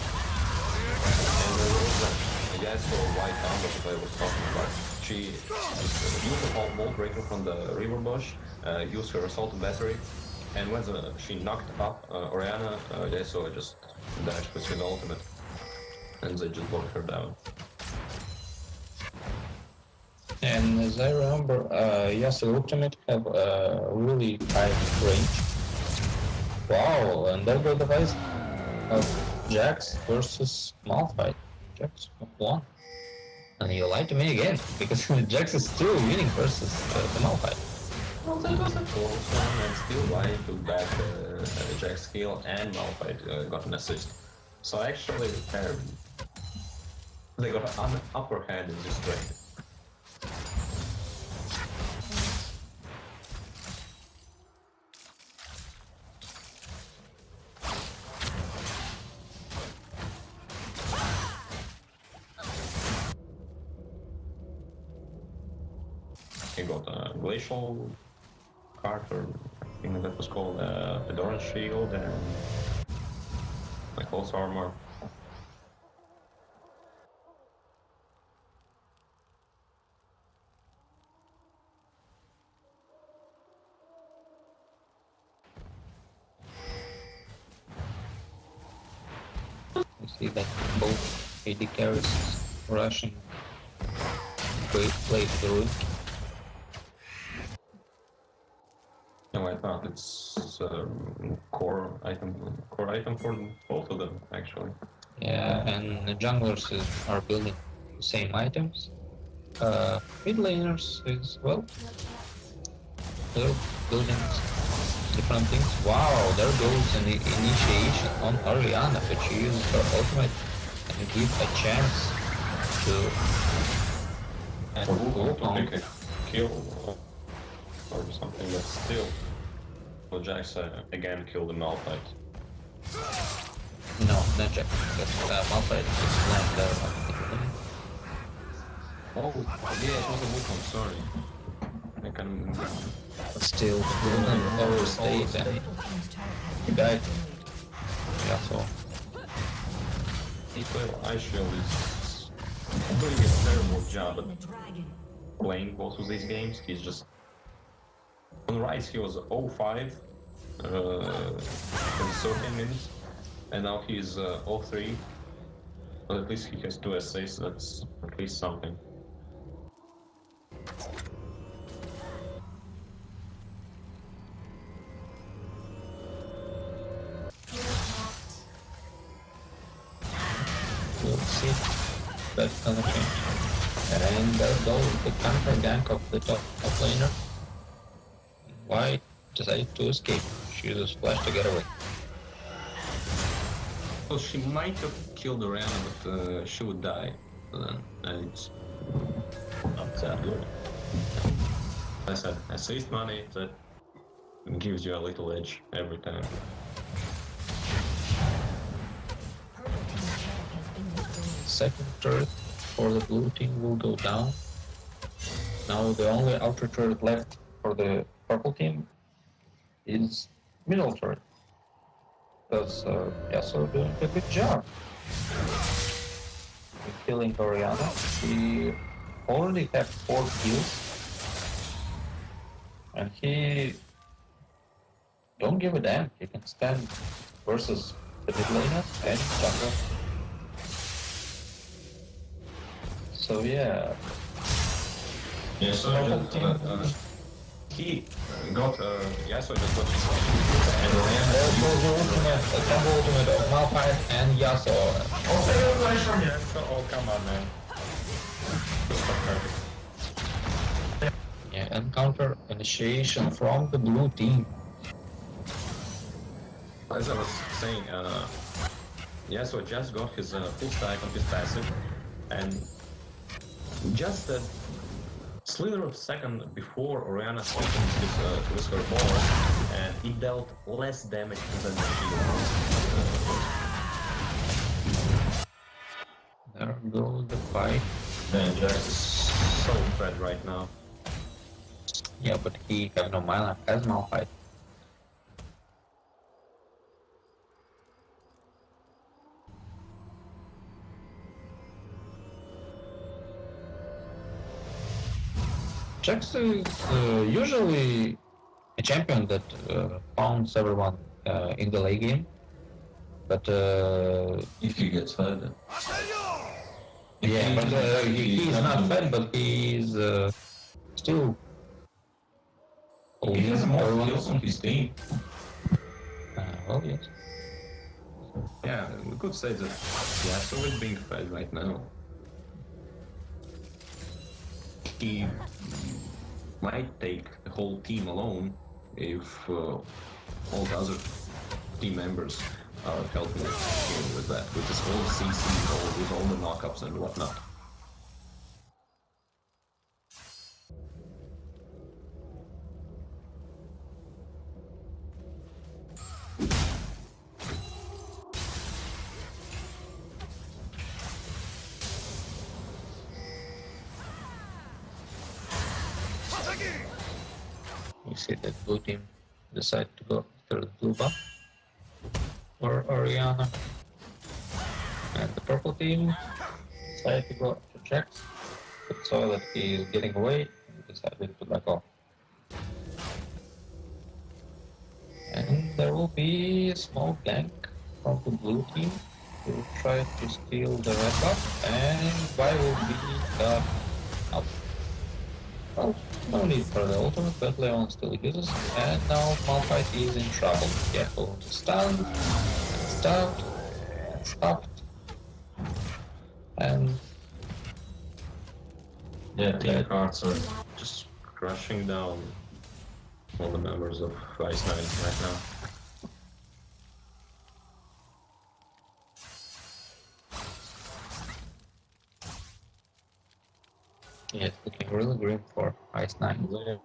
And there was a guy saw white armor that I was talking about. She used a ball breaker from the river bush, used her assault battery, and when she knocked up Oriana, Yasuo just dashed with his ultimate, and they just brought her down. And as I remember, Yasuo ultimate have a really high range. Wow, and there goes the fight of Jax versus Malphite. Jax won. And you lied to me again, because Jax is still winning versus the Malphite. Well, that was a close one, and still Why took back Jack's kill, and Malphite got an assist. So actually, they got an upper hand in this trade. He got a glacial card, or I think that was called Fedora shield, and like close armor. You see that both AD carries Russian play through. No, I thought it's core item for both of them actually. Yeah, and the junglers are building the same items. Mid laners is well, they're building different things. Wow, there goes an initiation on Ariana, but she uses her ultimate and give a chance to and Or go on. pick a kill or something, but still. So Jax again killed the Malphite. No, not Jack. Because Malphite is land there. Oh, yeah, it was a Wukong, sorry. I can... But still, the Wukong overstayed and he died. Yeah, so Well, Ice Shield is doing a terrible job at The dragon. playing both of these games. He's just... On Rise he was 0-5 in 13 minutes, and now he's 0-3. But at least he has 2 assists, that's at least something. we'll see. That's gonna change. And there goes the counter gank of the top laner. White decided to escape. She uses flash to get away. Well, she might have killed Oriana, but she would die. And it's not that good. I said, assist money that gives you a little edge every time. Second turret for the blue team will go down. Now the only outer turret left for the purple team is middle turret. Because Yasuo doing a good job in killing Oriana. He already have 4 kills. And he don't give a damn. He can stand versus the mid laners and jungle. So yeah. Yeah, so he got Yasuo just got his and Oriana. Also the ultimate, a combo ultimate of Malphite and Yasuo. Oh, come on, man. Yeah, encounter initiation from the blue team. As I was saying, Yasuo just got his full stack on his passive, and just a slither of a second before Oriana switching with her board, and he dealt less damage than the shield. There goes the fight. And Jax is so fed right now. Yeah, but he have no mana as Malphite. Jax is usually a champion that pounds everyone in the late game, but If he gets fed. yeah, but he is not fed, but he is still. He has more kills on his team. Well, yes. Yeah, we could say that Yasuo is being fed right now. He might take the whole team alone if all the other team members are helping him with that, with his whole CC, with all the knockups and whatnot. You see that blue team decide to go after the blue buff or Oriana, and the purple team decided to go after Jax, but saw that he is getting away and decided to back off. And there will be a small gank from the blue team to try to steal the red buff, and Vi will be got out. Well, no need for the ultimate, but Leon still uses, and now Malphite is in trouble. Careful, stunned, stabbed, stopped, and Yeah, team cards are just crushing down all the members of IceNine right now. yeah, it's looking really grim for IceNine.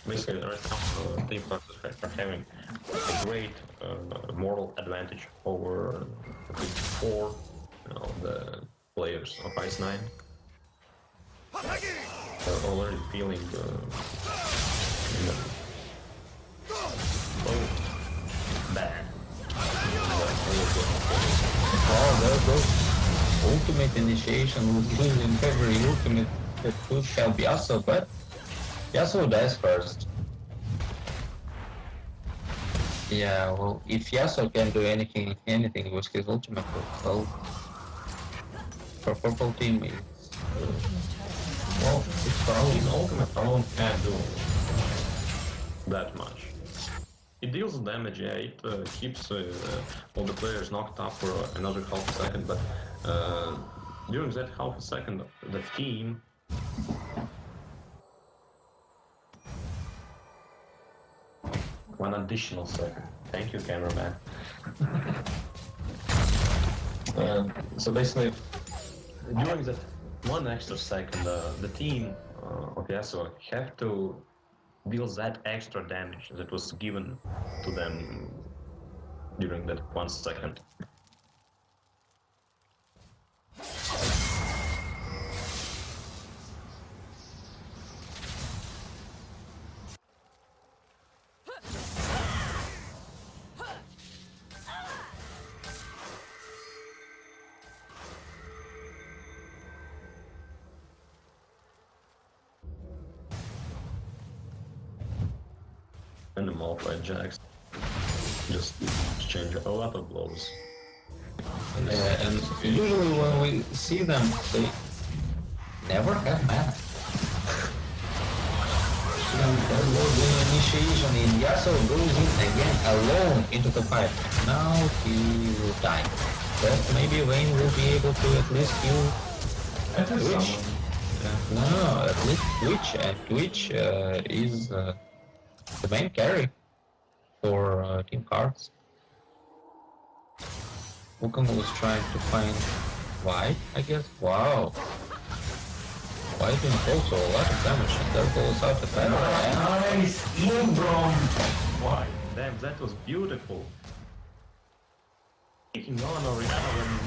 Basically, right now, team cards are having a great moral advantage over the big four, the players of IceNine. They're already feeling bad. Oh, there goes ultimate initiation with losing every ultimate that could help Yasuo, but Yasuo dies first. Yeah, well, if Yasuo can do anything with his ultimate, well, for purple team, it's Well, it's probably his ultimate alone can't do that much. It deals damage, yeah, it keeps all the players knocked up for another half a second, but during that half a second, the team one additional second. Thank you, cameraman. So basically, during that one extra second, the team of Yasuo have to deal that extra damage that was given to them during that 1 second. And the Malphite Jax just exchange a lot of blows. and usually when we see them, they never have mana. And there was the initiation in Yasuo goes in again alone into the fight. Now he will die. But maybe Vayne will be able to at least kill Twitch. No, at least Twitch. And Twitch is the main carry for team cards. Wukong was trying to find why, I guess. Wow. Why doing also a lot of damage, and there goes out the battle. Nice! Ebron! Why? Damn, that was beautiful. Taking on Oriana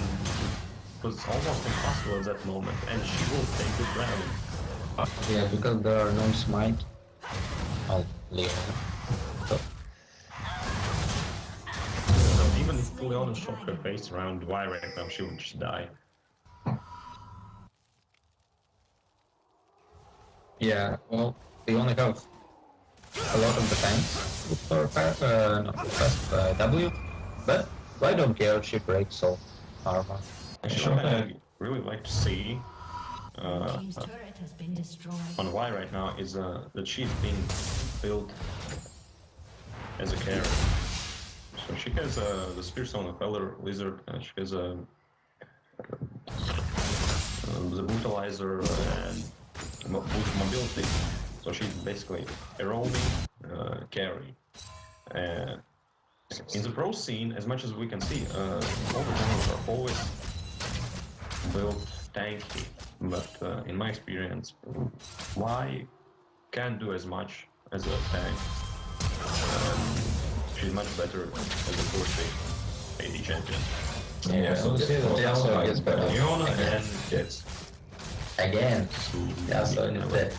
was almost impossible at that moment, and she will take the dragon. Yeah, because there are no smite. Oh, Leon. So, So even if Leona shot her face around Y right now, she would just die. yeah, well, we only have a lot of defense with our fast W, but I don't care, she breaks all armor. Actually, what I really like to see Team's turret has been destroyed. on Y right now is that she's being built as a carry. So she has the Spearstone of Feather Lizard, and she has the Brutalizer and boost mobility. So she's basically a roaming carry. In the pro scene, as much as we can see, all the generals are always built tanky. But in my experience, Y can't do as much as a tank. She's much better as a pushing AD champion. Yeah, so Yasuo gets better. Leona and gets Again, Yasuo is dead.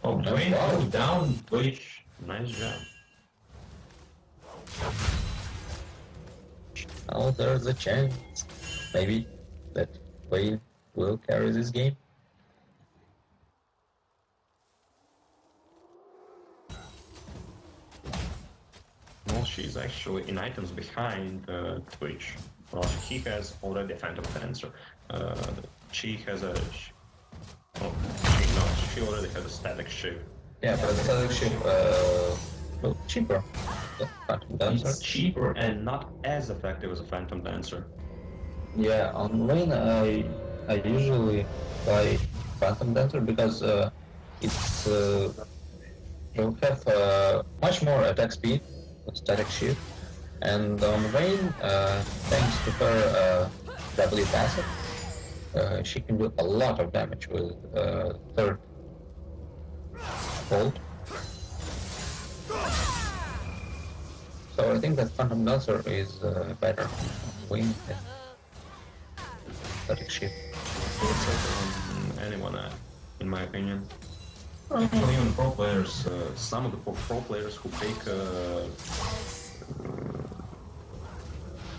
oh, Dwayne goes down, which nice job. Oh, there's a chance, maybe, that Wayne will carry this game. Well, she's actually in items behind Twitch. Well, he has already a Phantom Dancer. She has a. She already has a static shift. Yeah, but the static shift, well, cheaper. The Phantom Dancer. It's cheaper and not as effective as a Phantom Dancer. Yeah, on Wayne, I usually buy Phantom Dancer because it's will have much more attack speed, static shift, and on Wayne, thanks to her W passive, she can do a lot of damage with third hold. So I think that Phantom Dancer is better on Wayne than static shift. It's better on anyone, in my opinion. Actually, even pro players, some of the pro players who take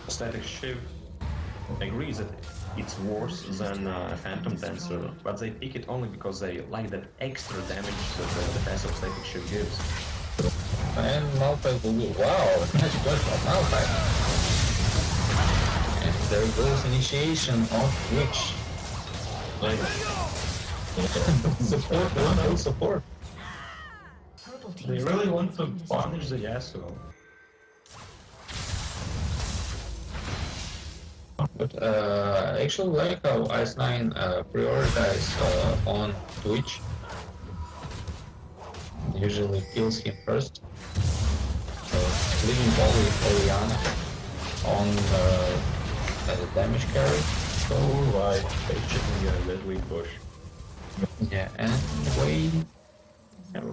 static shift agree that it's worse than Phantom Dancer, but they pick it only because they like that extra damage that the passive static shift gives. And Malphite will do, wow, nice push from Malphite. And there goes initiation on Twitch. Like, Support, full support. Purple they team's really turret want has to been punish destroyed. the Yasuo. But I actually like how IceNine prioritize on Twitch. Usually kills him first. Leaving only Oriana on as a damage carry. So, right, they're checking that weak push. Yeah, and Wayne.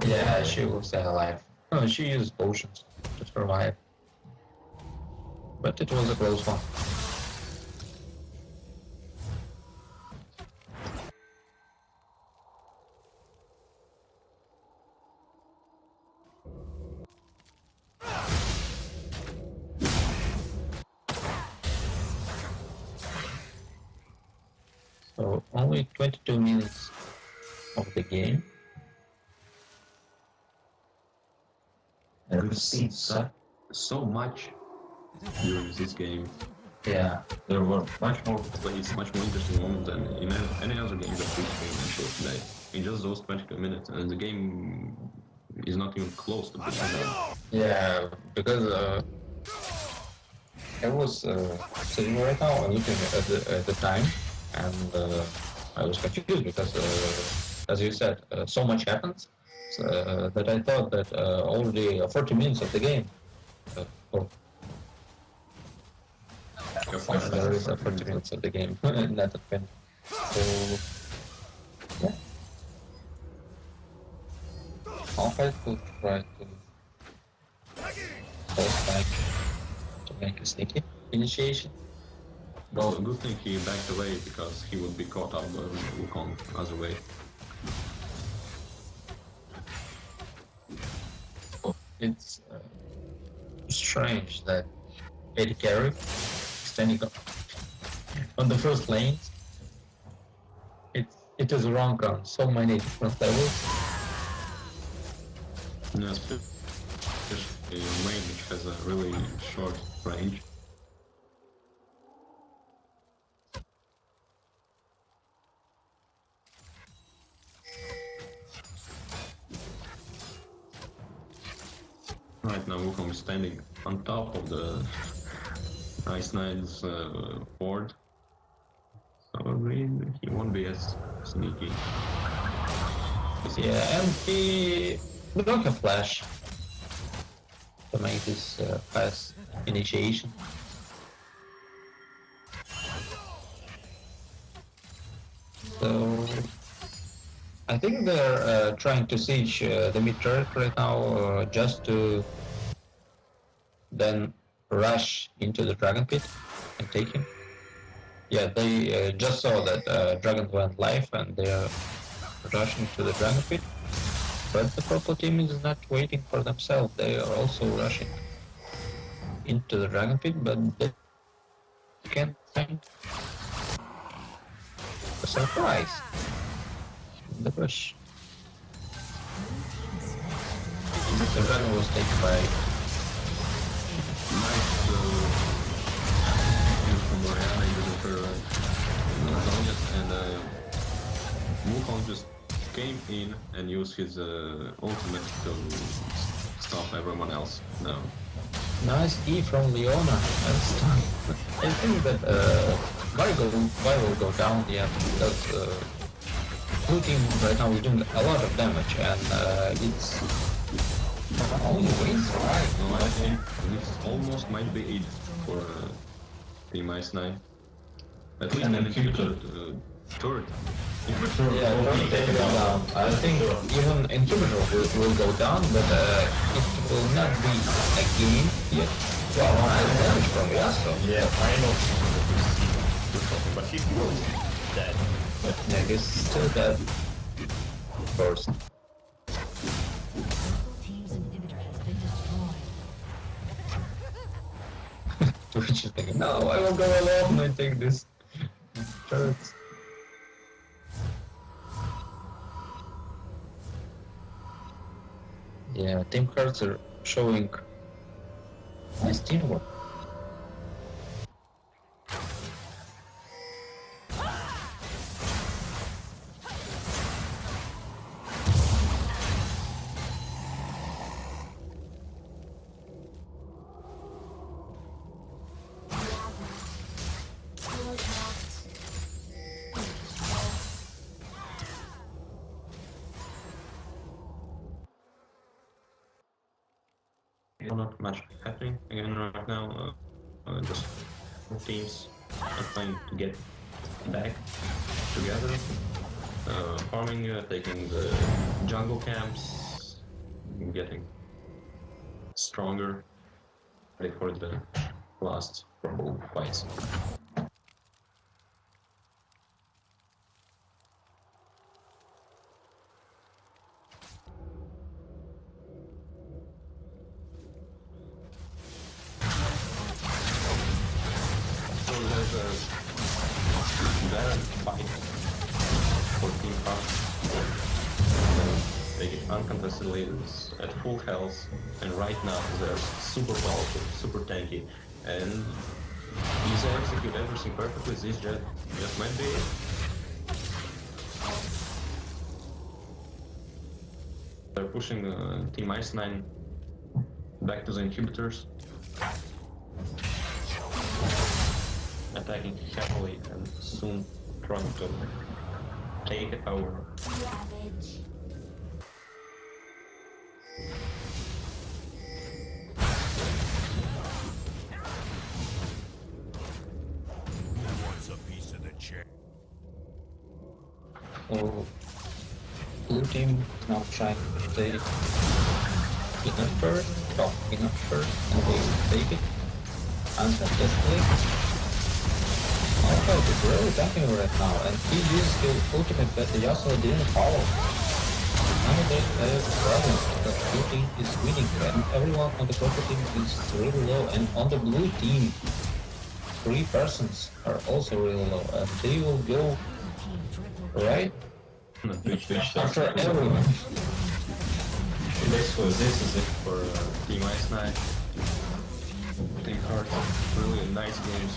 Yeah, she will stay alive. Oh, she used potions to survive. But it was a close one. So only 22 minutes of the game. And We've seen so much during this game. yeah, There were much more plays, much more interesting moments than in any other game that we streamed and showed today. In just those 22 minutes, and the game is not even close to being done. yeah, because I was sitting right now and looking at the time, and I was confused because, as you said, so much happens that I thought that already 40 minutes of the game. Oh, there is 40 minutes of the game, not at 20. So, yeah. Malphite will try to hold back to make a sneaky initiation. Well, a good thing he backed away because he would be caught up by Wukong other way. It's strange that AD carry standing on the first lane. It is wrong on so many different levels. Yeah, especially Wayne, which has a really short range. Right now, Wukong is standing on top of the IceNine's board. So he won't be as sneaky. Yeah, and he don't have flash to make this fast initiation. So I think they're trying to siege the mid turret right now just to then rush into the dragon pit and take him. Yeah, they just saw that dragon went live and they're rushing to the dragon pit. But the purple team is not waiting for themselves. They are also rushing into the dragon pit, but they can't find a surprise in the bush. The dragon was taken by Nice use from Oriana using her Zonias, and Wukong just came in and used his ultimate to stop everyone else. No. nice E from Leona. I think that Vi will go down, yeah, because blue team right now is doing a lot of damage, and it's only wins, right? No, I think this almost might be it for Team IceNine. At least And an Inhibitor. turret. Yeah, don't take it down. I think even Inhibitor will go down, but it will not be a game yet. Well, nice damage from Yasuo. Yeah, I know. But he was dead. But Neg is still dead. Of course. Team's inhibitor has been destroyed. Twitch is thinking, no, I will go alone and take this turret. Yeah, team cards are showing nice teamwork. Not much happening again right now. Just teams are trying to get back together, farming, taking the jungle camps, getting stronger, ready for the last purple fights. So there's a Baron fight for Team Heart. They get uncontested leaders at full health, and right now they're super powerful, super tanky, and if they execute everything perfectly, this jet just might be it. They're pushing Team IceNine back to the inhibitors, attacking heavily and soon trying to take it over. Savage. Wants a piece of the chair. So, blue team now trying to take enough first, drop enough first, and they will take it unsuccessfully. Alpha is really attacking right now, and he used his ultimate that the Yasuo didn't follow. Now they have a problem, because blue team is winning, and everyone on the purple team is really low, and on the blue team, 3 persons are also really low, and they will go Team triple. right Which after everyone. basically this is it for Team IceNine. Team Heart, really nice games,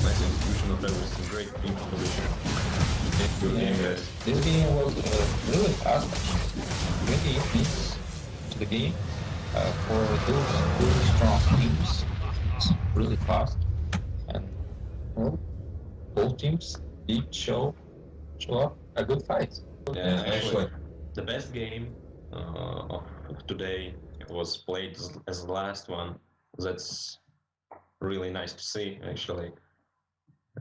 nice execution of everything, great team composition. Good game, guys. This game was really fast. 28 minutes to the game for those really strong teams. It's really fast, and well, both teams did show up a good fight. Yeah, actually, the best game of today was played as the last one. That's really nice to see, actually.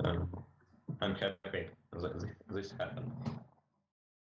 I'm happy that this happened.